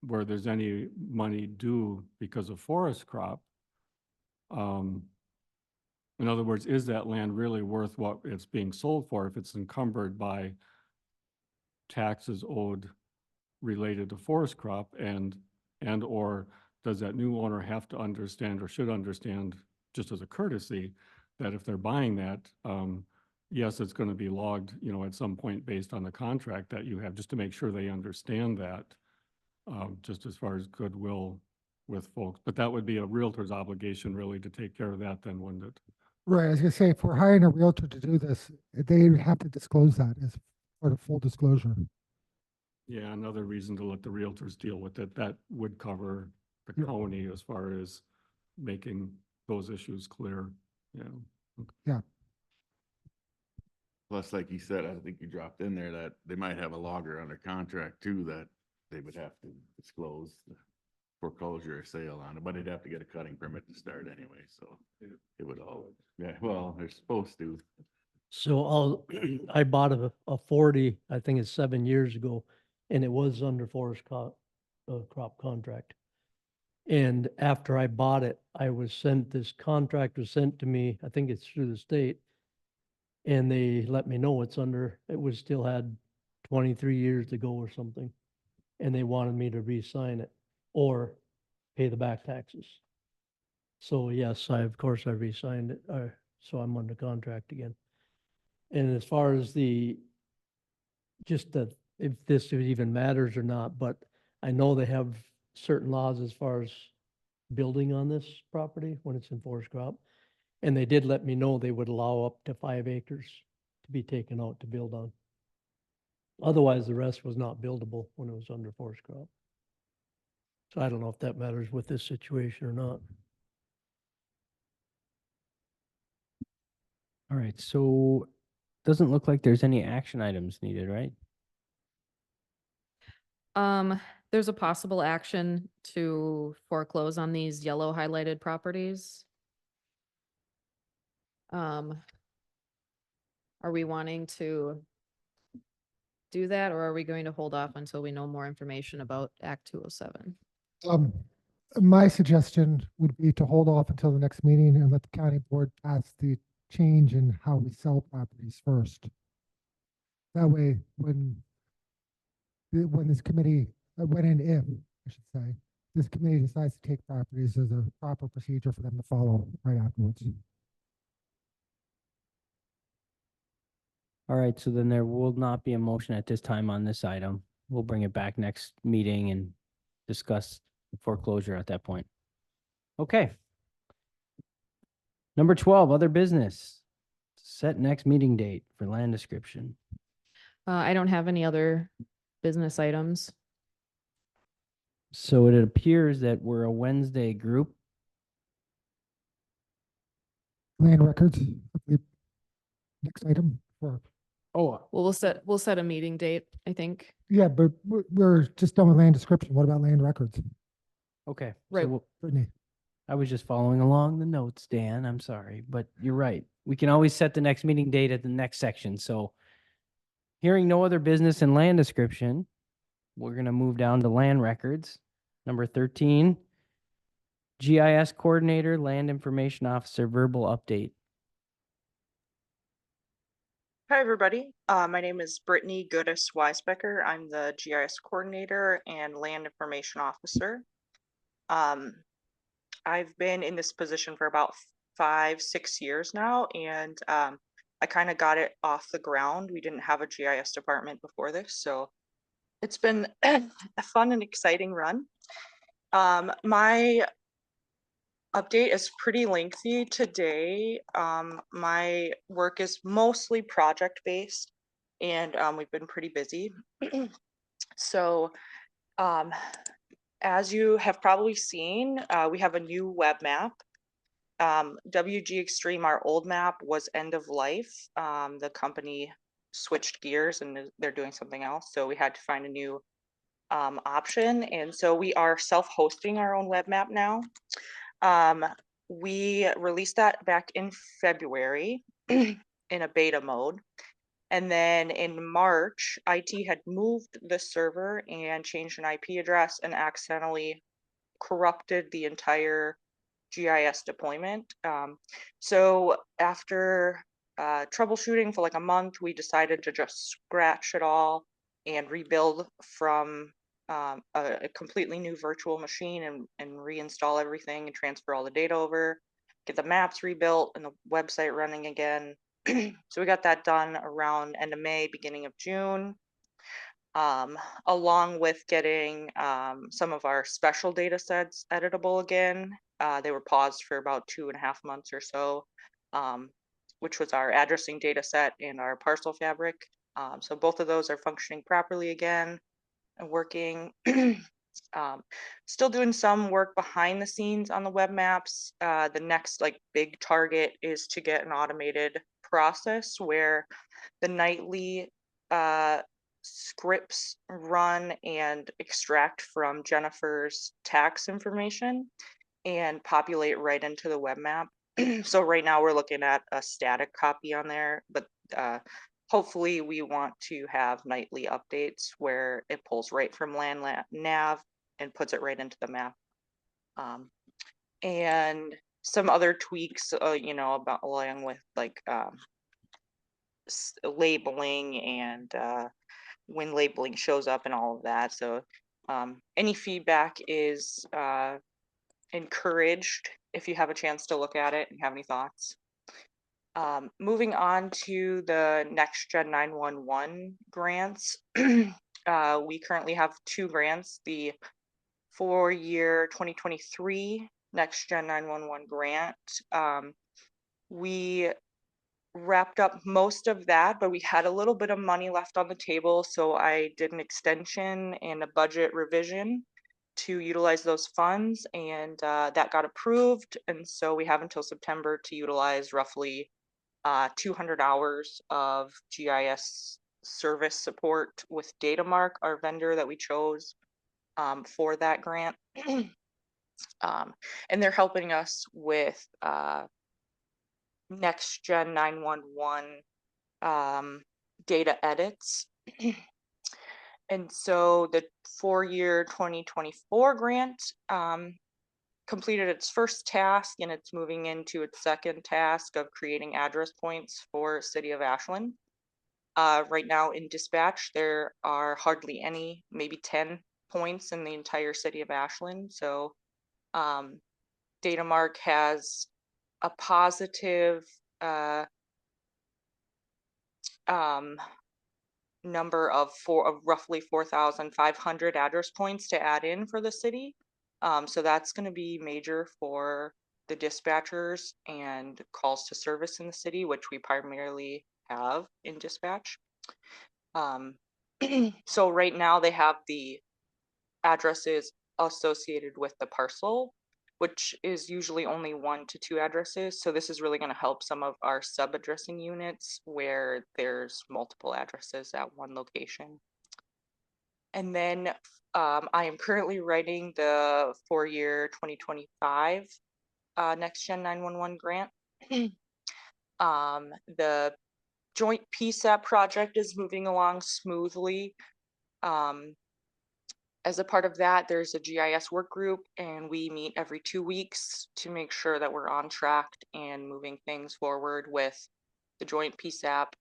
where there's any money due because of forest crop, in other words, is that land really worth what it's being sold for if it's encumbered by taxes owed related to forest crop, and or does that new owner have to understand or should understand, just as a courtesy, that if they're buying that, yes, it's going to be logged, at some point based on the contract that you have, just to make sure they understand that, just as far as goodwill with folks. But that would be a realtor's obligation really to take care of that then, wouldn't it? Right, I was gonna say, if we're hiring a realtor to do this, they would have to disclose that as part of full disclosure. Yeah, another reason to let the realtors deal with it, that would cover the Yeah. county as far as making those issues clear, yeah. Plus, like you said, I think you dropped in there that they might have a logger under contract too, that they would have to disclose the foreclosure or sale on it, but they'd have to get a cutting permit to start anyway, so it would all, yeah, well, they're supposed to. So I bought a 40, I think it's 7 years ago, and it was under forest crop contract. And after I bought it, this contract was sent to me, I think it's through the state. And they let me know it still had 23 years to go or something. And they wanted me to re-sign it or pay the back taxes. So yes, of course I re-signed it, so I'm under contract again. And as far as if this even matters or not, but I know they have certain laws as far as building on this property when it's in forest crop. And they did let me know they would allow up to 5 acres to be taken out to build on. Otherwise, the rest was not buildable when it was under forest crop. So I don't know if that matters with this situation or not. All right, so doesn't look like there's any action items needed, right? There's a possible action to foreclose on these yellow highlighted properties. Are we wanting to do that, or are we going to hold off until we know more information about Act 207? My suggestion would be to hold off until the next meeting and let the county board pass the change in how we sell properties first. That way, when this committee, when and if, I should say, this committee decides to take properties, there's a proper procedure for them to follow right afterwards. All right, so then there will not be a motion at this time on this item. We'll bring it back next meeting and discuss foreclosure at that point. Okay. Number 12, other business. Set next meeting date for land description. I don't have any other business items. So it appears that we're a Wednesday group. Land records, I believe, next item for, Oh, Well, we'll set a meeting date, I think. yeah, but we're just done with land description. What about land records? okay. So Right. Brittany? I was just following along the notes, Dan. I'm sorry, but you're right. We can always set the next meeting date at the next section. So hearing no other business in land description, we're going to move down to land records. Number 13, GIS coordinator, land information officer, verbal update. Hi, everybody. My name is Brittany Goodis Weisbecker. I'm the GIS coordinator and land information officer. I've been in this position for about 5, 6 years now, and I kind of got it off the ground. We didn't have a GIS department before this, so it's been a fun and exciting run. My update is pretty lengthy today. My work is mostly project based, and we've been pretty busy. So, as you have probably seen, we have a new web map. WG Extreme, our old map, was end of life. The company switched gears and they're doing something else, so we had to find a new option, and so we are self-hosting our own web map now. We released that back in February in a beta mode. And then in March, IT had moved the server and changed an IP address and accidentally corrupted the entire GIS deployment. So after troubleshooting for like a month, we decided to just scratch it all and rebuild from a completely new virtual machine and reinstall everything and transfer all the data over, get the maps rebuilt and the website running again. So we got that done around end of May, beginning of June, along with getting some of our special data sets editable again. They were paused for about 2.5 months or so, which was our addressing data set and our parcel fabric. So both of those are functioning properly again and working. Still doing some work behind the scenes on the web maps. The next like big target is to get an automated process where the nightly scripts run and extract from Jennifer's tax information and populate right into the web map. So right now we're looking at a static copy on there, but hopefully we want to have nightly updates where it pulls right from nav and puts it right into the map. And some other tweaks, about along with like labeling and when labeling shows up and all of that. So any feedback is encouraged if you have a chance to look at it and have any thoughts. Moving on to the Next Gen 911 grants. We currently have 2 grants, the 4-year 2023 Next Gen 911 grant. We wrapped up most of that, but we had a little bit of money left on the table, so I did an extension and a budget revision to utilize those funds, and that got approved, and so we have until September to utilize roughly 200 hours of GIS service support with Datamark, our vendor that we chose for that grant. And they're helping us with Next Gen 911 data edits. And so the 4-year 2024 grant completed its first task, and it's moving into its second task of creating address points for City of Ashland. Right now in dispatch, there are hardly any, maybe 10 points in the entire City of Ashland. So Datamark has a positive number of roughly 4,500 address points to add in for the city. So that's going to be major for the dispatchers and calls to service in the city, which we primarily have in dispatch. So right now they have the addresses associated with the parcel, which is usually only 1 to 2 addresses. So this is really going to help some of our sub-addressing units where there's multiple addresses at one location. And then I am currently writing the 4-year 2025 Next Gen 911 grant. The joint PSAP project is moving along smoothly. As a part of that, there's a GIS work group, and we meet every 2 weeks to make sure that we're on track and moving things forward with the joint PSAP.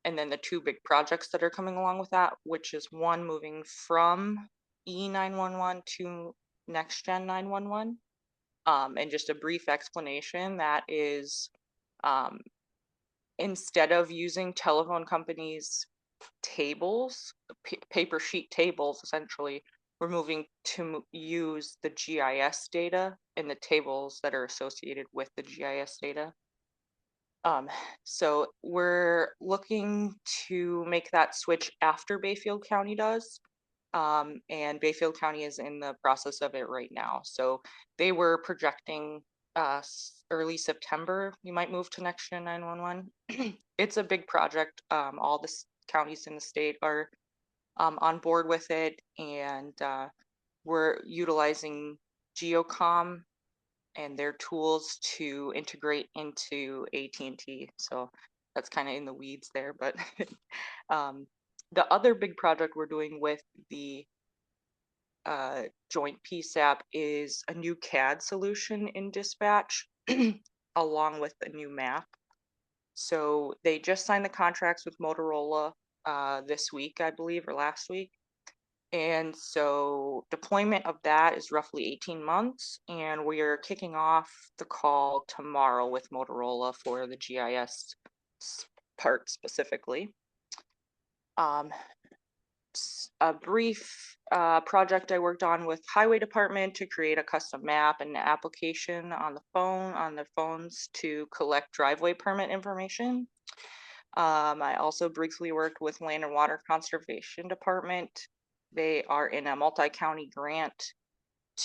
And then the two big projects that are coming along with that, which is one moving from E911 to Next Gen 911. And just a brief explanation, that is, instead of using telephone companies' tables, paper sheet tables, essentially, we're moving to use the GIS data and the tables that are associated with the GIS data. So we're looking to make that switch after Bayfield County does. And Bayfield County is in the process of it right now. So they were projecting early September, we might move to Next Gen 911. It's a big project. All the counties in the state are on board with it, and we're utilizing Geocom and their tools to integrate into AT&T. So that's kind of in the weeds there, but the other big project we're doing with the joint PSAP is a new CAD solution in dispatch along with a new map. So they just signed the contracts with Motorola this week, I believe, or last week. And so deployment of that is roughly 18 months, and we are kicking off the call tomorrow with Motorola for the GIS part specifically. A brief project I worked on with Highway Department to create a custom map and application on their phones to collect driveway permit information. I also briefly worked with Land and Water Conservation Department. They are in a multi-county grant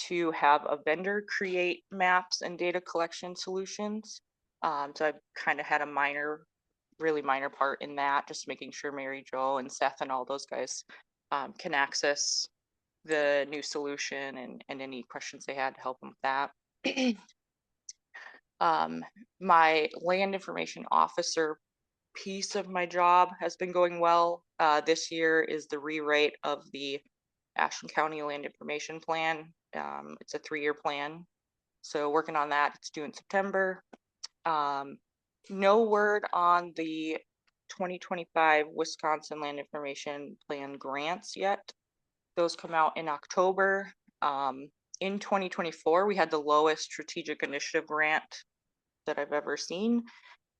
to have a vendor create maps and data collection solutions. So I kind of had a really minor part in that, just making sure Mary Jo and Seth and all those guys can access the new solution and any questions they had to help them with that. My land information officer piece of my job has been going well. This year is the rewrite of the Ashland County Land Information Plan. It's a 3-year plan. So working on that, it's due in September. No word on the 2025 Wisconsin Land Information Plan grants yet. Those come out in October. In 2024, we had the lowest strategic initiative grant that I've ever seen.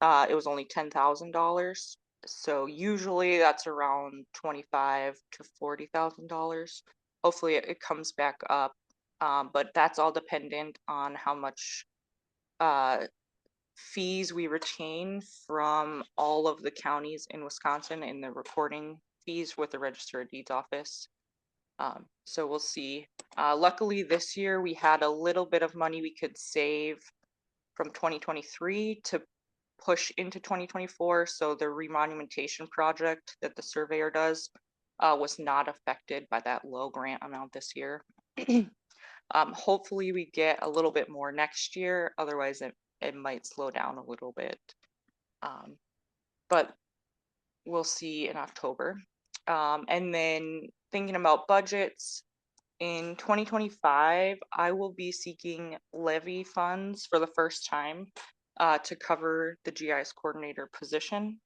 It was only $10,000. So usually that's around $25,000 to $40,000. Hopefully it comes back up, but that's all dependent on how much fees we retain from all of the counties in Wisconsin in the recording fees with the Register of Deeds office. So we'll see. Luckily this year we had a little bit of money we could save from 2023 to push into 2024. So the remonumentation project that the surveyor does was not affected by that low grant amount this year. Hopefully we get a little bit more next year. Otherwise it might slow down a little bit. But we'll see in October. And then thinking about budgets, in 2025, I will be seeking levy funds for the first time to cover the GIS coordinator position.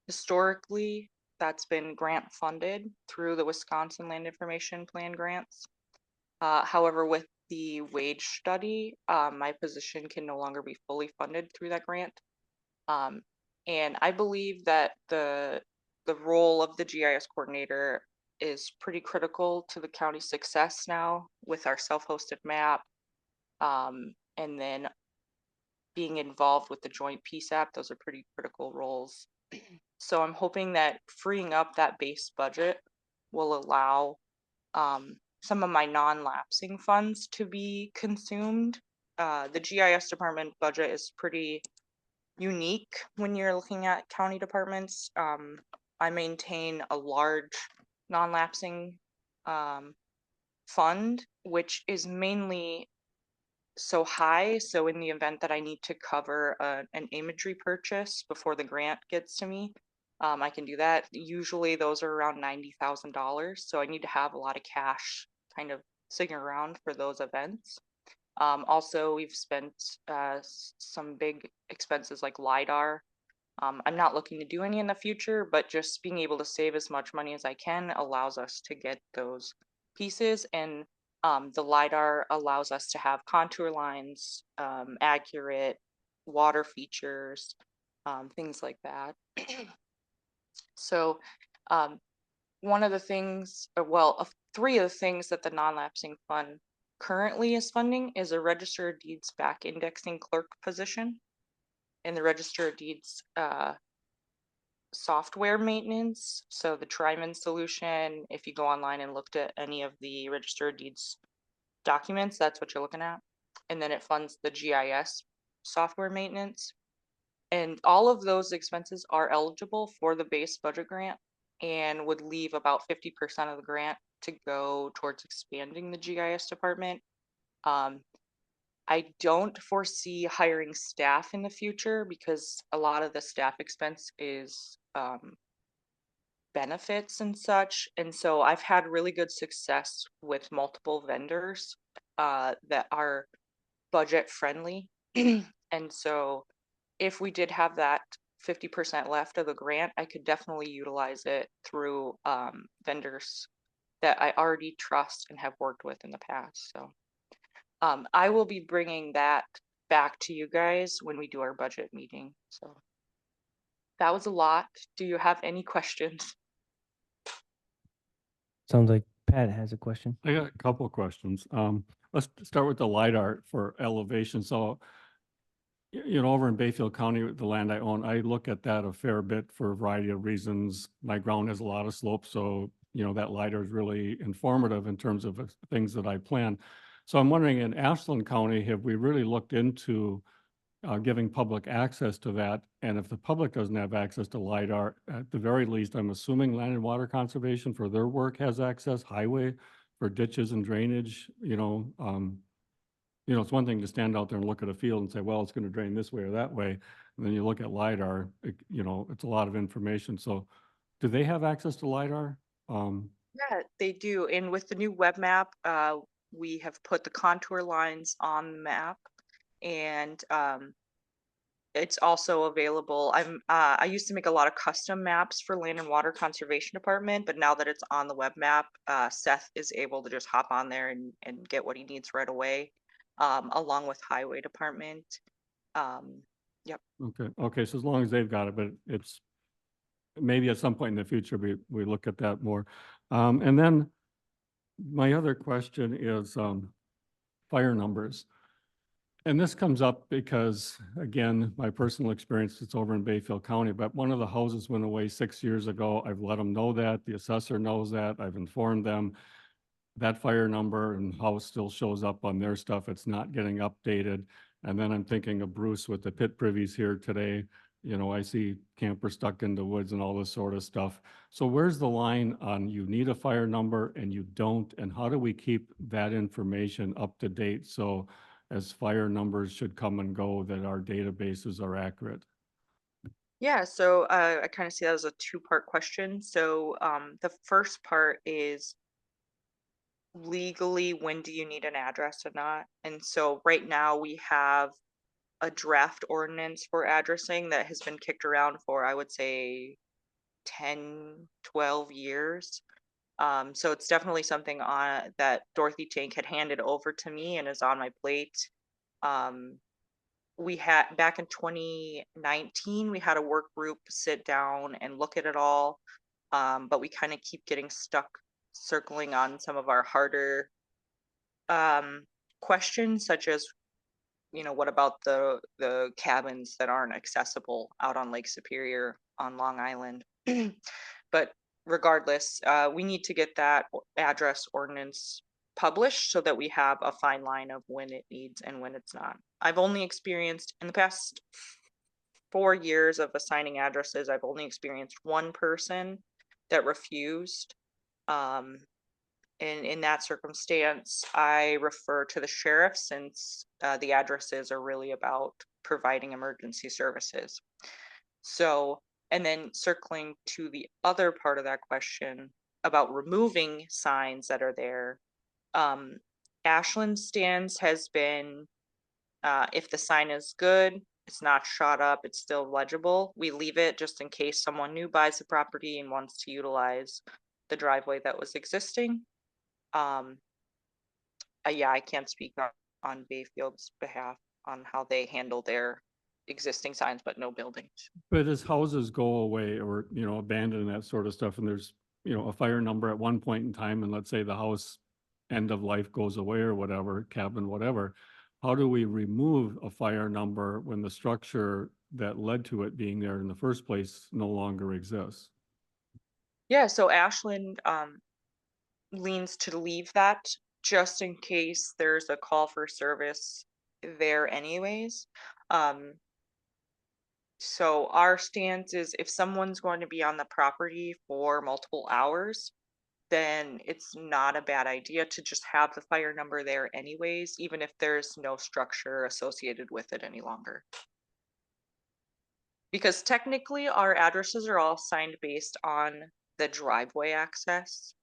Historically, that's been grant funded through the Wisconsin Land Information Plan grants. However, with the wage study, my position can no longer be fully funded through that grant. And I believe that the role of the GIS coordinator is pretty critical to the county's success now with our self-hosted map, and then being involved with the joint PSAP. Those are pretty critical roles. So I'm hoping that freeing up that base budget will allow some of my non-lapsing funds to be consumed. The GIS department budget is pretty unique when you're looking at county departments. I maintain a large non-lapsing fund, which is mainly so high. So in the event that I need to cover an imagery purchase before the grant gets to me, I can do that. Usually those are around $90,000. So I need to have a lot of cash kind of sitting around for those events. Also, we've spent some big expenses like LiDAR I'm not looking to do any in the future, but just being able to save as much money as I can allows us to get those pieces. And the LiDAR allows us to have contour lines, accurate water features, things like that. So um, one of the things, three of the things that the non-lapsing fund currently is funding is a Register of Deeds back indexing clerk position. And the Register of Deeds software maintenance. So the Tryman solution, if you go online and looked at any of the Register of Deeds documents, that's what you're looking at. And then it funds the GIS software maintenance. And all of those expenses are eligible for the base budget grant and would leave about 50% of the grant to go towards expanding the GIS department. I don't foresee hiring staff in the future because a lot of the staff expense is benefits and such. And so I've had really good success with multiple vendors that are budget friendly. And so if we did have that 50% left of the grant, I could definitely utilize it through vendors that I already trust and have worked with in the past. So I will be bringing that back to you guys when we do our budget meeting. So that was a lot. Do you have any questions? Sounds like Pat has a question. I got a couple of questions. Let's start with the LiDAR for elevation. So, over in Bayfield County, the land I own, I look at that a fair bit for a variety of reasons. My ground has a lot of slope, so, that LiDAR is really informative in terms of things that I plan. So I'm wondering, in Ashland County, have we really looked into giving public access to that? And if the public doesn't have access to LiDAR, at the very least, I'm assuming Land and Water Conservation for their work has access, highway for ditches and drainage, it's one thing to stand out there and look at a field and say, well, it's going to drain this way or that way. And then you look at LiDAR, it's a lot of information. So do they have access to LiDAR? Yeah, they do. And with the new web map, we have put the contour lines on the map, and it's also available. I used to make a lot of custom maps for Land and Water Conservation Department, but now that it's on the web map, Seth is able to just hop on there and get what he needs right away, along with Highway Department. Yep. Okay. So as long as they've got it, but it's maybe at some point in the future, we look at that more. And then my other question is fire numbers. And this comes up because, again, my personal experience, it's over in Bayfield County, but one of the houses went away 6 years ago. I've let them know that. The assessor knows that. I've informed them. That fire number and house still shows up on their stuff. It's not getting updated. And then I'm thinking of Bruce with the pit privies here today. I see campers stuck in the woods and all this sort of stuff. So where's the line on you need a fire number and you don't? And how do we keep that information up to date? So as fire numbers should come and go, that our databases are accurate? Yeah, so I kind of see that as a two-part question. So the first part is legally, when do you need an address or not? And so right now we have a draft ordinance for addressing that has been kicked around for, I would say, 10, 12 years. So it's definitely something on that Dorothy Tank had handed over to me and is on my plate. We had back in 2019, we had a work group sit down and look at it all. But we kind of keep getting stuck circling on some of our harder questions, such as, what about the cabins that aren't accessible out on Lake Superior on Long Island? But regardless, we need to get that address ordinance published so that we have a fine line of when it needs and when it's not. I've only experienced in the past 4 years of assigning addresses, I've only experienced one person that refused. And in that circumstance, I refer to the sheriff since the addresses are really about providing emergency services. So, and then circling to the other part of that question about removing signs that are there, Ashland Stands has been, if the sign is good, It's not shot up, it's still legible. We leave it just in case someone new buys the property and wants to utilize the driveway that was existing. Um, yeah, I can't speak on Bayfield's behalf on how they handle their existing signs, but no buildings. But as houses go away or, abandon and that sort of stuff, and there's, a fire number at one point in time, and let's say the house end of life goes away or whatever, cabin, whatever, how do we remove a fire number when the structure that led to it being there in the first place no longer exists? Yeah, so Ashland leans to leave that just in case there's a call for service there anyways. So our stance is if someone's going to be on the property for multiple hours, then it's not a bad idea to just have the fire number there anyways, even if there's no structure associated with it any longer. Because technically our addresses are all signed based on the driveway access.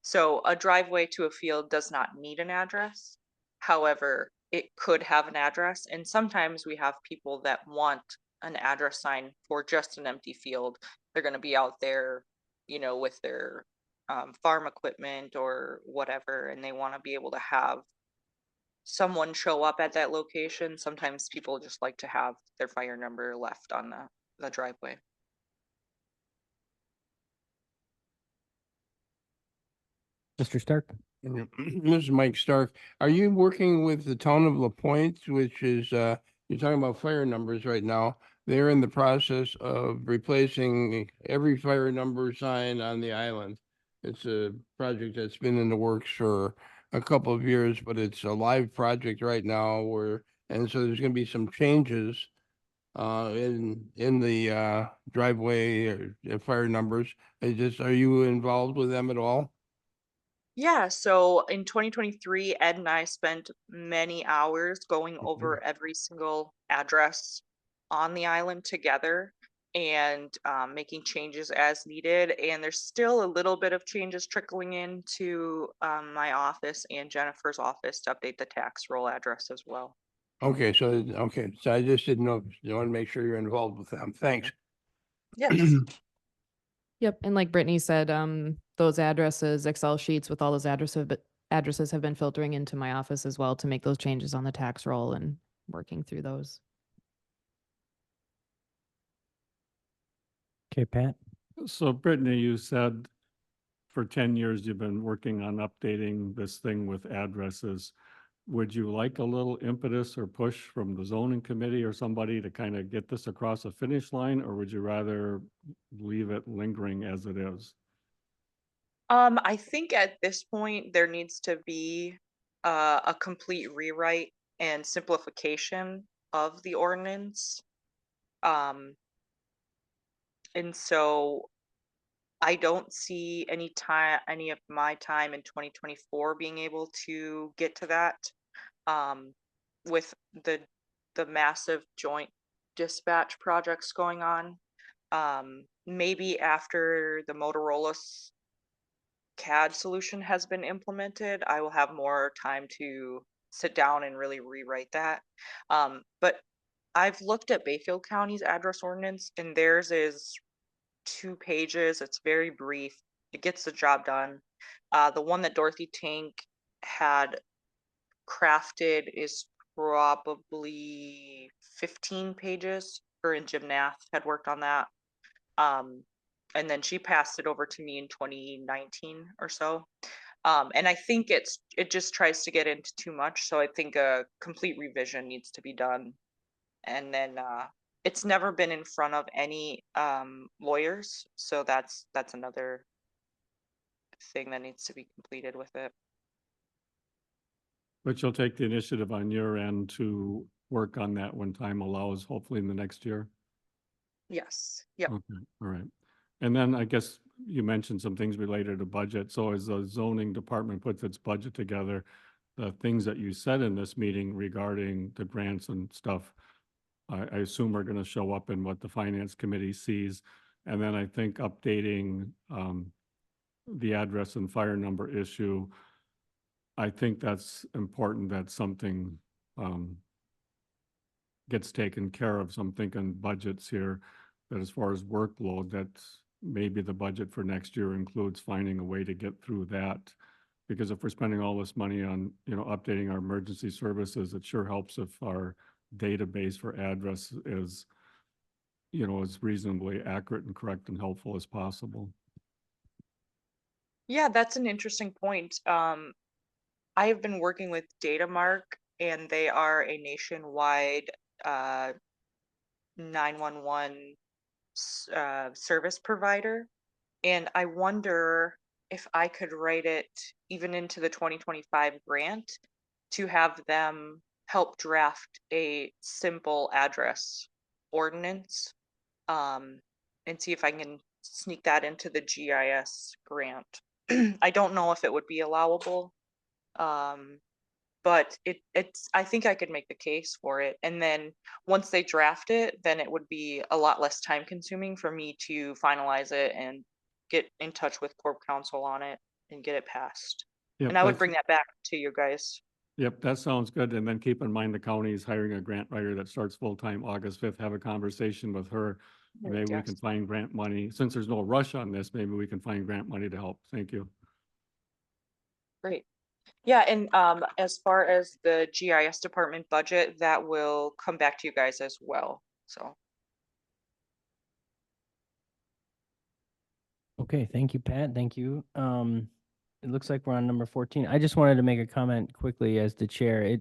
So a driveway to a field does not need an address. However, it could have an address, and sometimes we have people that want an address sign for just an empty field. They're going to be out there, with their farm equipment or whatever, and they want to be able to have someone show up at that location. Sometimes people just like to have their fire number left on the driveway. Mr. Stark? This is Mike Stark. Are you working with the town of LaPointe, which is, you're talking about fire numbers right now? They're in the process of replacing every fire number sign on the island. It's a project that's been in the works for a couple of years, but it's a live project right now and so there's gonna be some changes in the driveway or fire numbers. Are you involved with them at all? Yeah, so in 2023, Ed and I spent many hours going over every single address on the island together and making changes as needed. And there's still a little bit of changes trickling into my office and Jennifer's office to update the tax roll address as well. Okay, so I just didn't know, you want to make sure you're involved with them. Thanks. Yes. Yep, and like Brittany said, those addresses, Excel sheets with all those addresses have been filtering into my office as well to make those changes on the tax roll and working through those. Okay, Pat? So Brittany, you said for 10 years you've been working on updating this thing with addresses. Would you like a little impetus or push from the zoning committee or somebody to kind of get this across the finish line, or would you rather leave it lingering as it is? I think at this point there needs to be a complete rewrite and simplification of the ordinance. And so I don't see any of my time in 2024 being able to get to that. With the massive joint dispatch projects going on. Maybe after the Motorola CAD solution has been implemented, I will have more time to sit down and really rewrite that. But I've looked at Bayfield County's address ordinance, and theirs is 2 pages. It's very brief. It gets the job done. The one that Dorothy Tank had crafted is probably 15 pages. Her and Jim Nath had worked on that. And then she passed it over to me in 2019 or so. And I think it just tries to get into too much. So I think a complete revision needs to be done. And then it's never been in front of any lawyers. So that's another thing that needs to be completed with it. But you'll take the initiative on your end to work on that when time allows, hopefully in the next year? Yes. Yep. Okay, all right. And then I guess you mentioned some things related to budget. So as the zoning department puts its budget together, the things that you said in this meeting regarding the grants and stuff, I assume are going to show up in what the finance committee sees. And then I think updating the address and fire number issue, I think that's important. That's something gets taken care of. So I'm thinking budgets here, that as far as workload, that maybe the budget for next year includes finding a way to get through that. Because if we're spending all this money on, updating our emergency services, it sure helps if our database for address is, as reasonably accurate and correct and helpful as possible. Yeah, that's an interesting point. I have been working with Datamark, and they are a nationwide 911 service provider. And I wonder if I could write it even into the 2025 grant to have them help draft a simple address ordinance, and see if I can sneak that into the GIS grant. I don't know if it would be allowable, but I think I could make the case for it. And then once they draft it, then it would be a lot less time consuming for me to finalize it and get in touch with Corp Council on it and get it passed. Yep, And I would that's- bring that back to you guys. Yep, that sounds good. And then keep in mind, the county is hiring a grant writer that starts full-time August 5th. Have a conversation with her. Maybe we Yes. can find grant money. Since there's no rush on this, maybe we can find grant money to help. Thank you. Great. Yeah, and as far as the GIS department budget, that will come back to you guys as well. So Okay, thank you, Pat. Thank you. It looks like we're on number 14. I just wanted to make a comment quickly as the chair.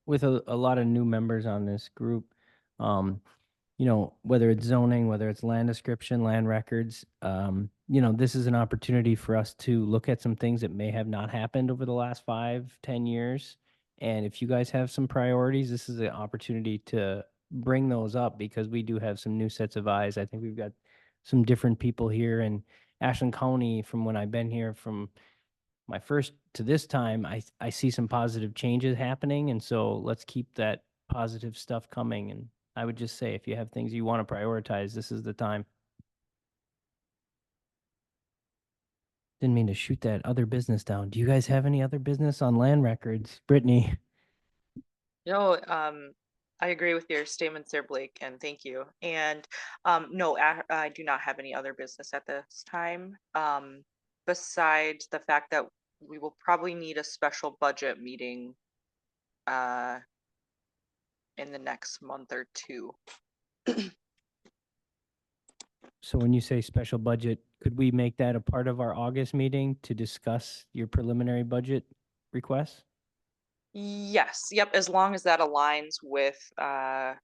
With a lot of new members on this group, whether it's zoning, whether it's land description, land records, this is an opportunity for us to look at some things that may have not happened over the last 5-10 years. And if you guys have some priorities, this is an opportunity to bring those up, because we do have some new sets of eyes. I think we've got some different people here in Ashland County. From when I've been here, from my first to this time, I see some positive changes happening. And so let's keep that positive stuff coming. And I would just say, if you have things you want to prioritize, this is the time. Didn't mean to shoot that other business down. Do you guys have any other business on land records? Brittany? no, I agree with your statements there, Blake, and thank you. And no, I do not have any other business at this time. Besides the fact that we will probably need a special budget meeting in the next month or two. So when you say special budget, could we make that a part of our August meeting to discuss your preliminary budget requests? Yes, yep, as long as that aligns with the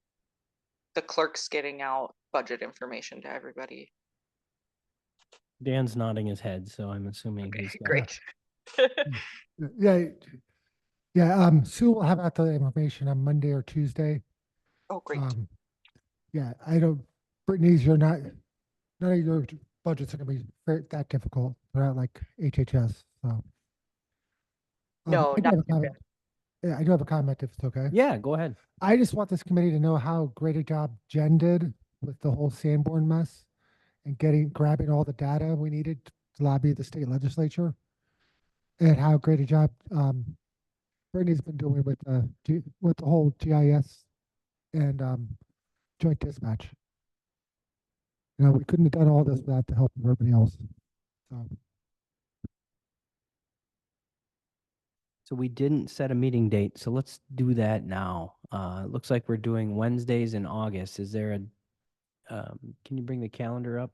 clerks getting out budget information to everybody. Dan's nodding his head, so I'm assuming Okay, he's got- great. Yeah, Sue will have out the information on Monday or Tuesday. Oh, great. Yeah, Brittany's, none of your budgets are gonna be that difficult. They're not like HHS, so. No, I do not have a too comment. Yeah, I do have a comment if it's okay. Yeah, go ahead. I just want this committee to know how great a job Jen did with the whole Sanborn mess and grabbing all the data we needed to lobby the state legislature, and how great a job Brittany's been doing with the whole GIS and joint dispatch. We couldn't have done all this without the help of everybody else. So we didn't set a meeting date, so let's do that now. It looks like we're doing Wednesdays in August. Is there can you bring the calendar up?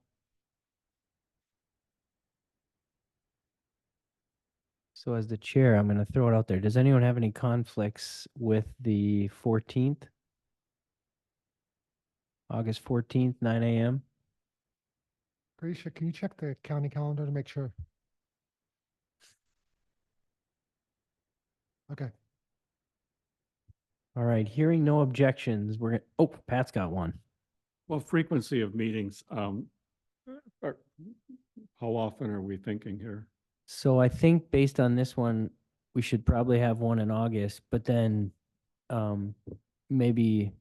So as the chair, I'm going to throw it out there. Does anyone have any conflicts with the 14th? August 14th, 9 a.m.? Grisha, can you check the county calendar to make sure? Okay. All right, hearing no objections, Pat's got one. Well, frequency of meetings, how often are we thinking here? So I think based on this one, we should probably have one in August, but then maybe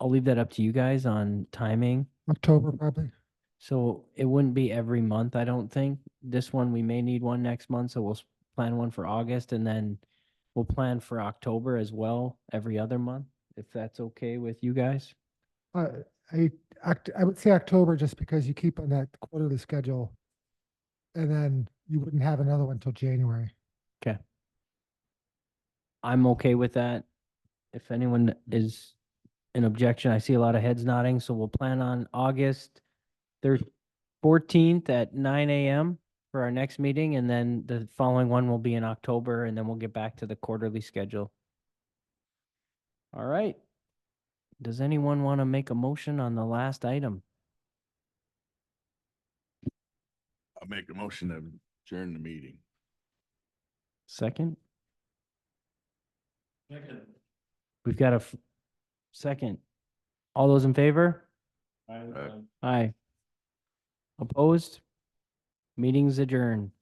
I'll leave that up to you guys on timing. October, probably. So it wouldn't be every month, I don't think. This one, we may need one next month, so we'll plan one for August, and then we'll plan for October as well, every other month. if that's okay with you guys. I would say October just because you keep on that quarterly schedule. And then you wouldn't have another one till January. Okay. I'm okay with that. If anyone is an objection, I see a lot of heads nodding, so we'll plan on August 14th at 9 a.m. for our next meeting, and then the following one will be in October, and then we'll get back to the quarterly schedule. All right. Does anyone want to make a motion on the last item? I'll make a motion to adjourn the meeting. Second? We've got a second. All those in favor? Aye. Opposed? Meeting's adjourned.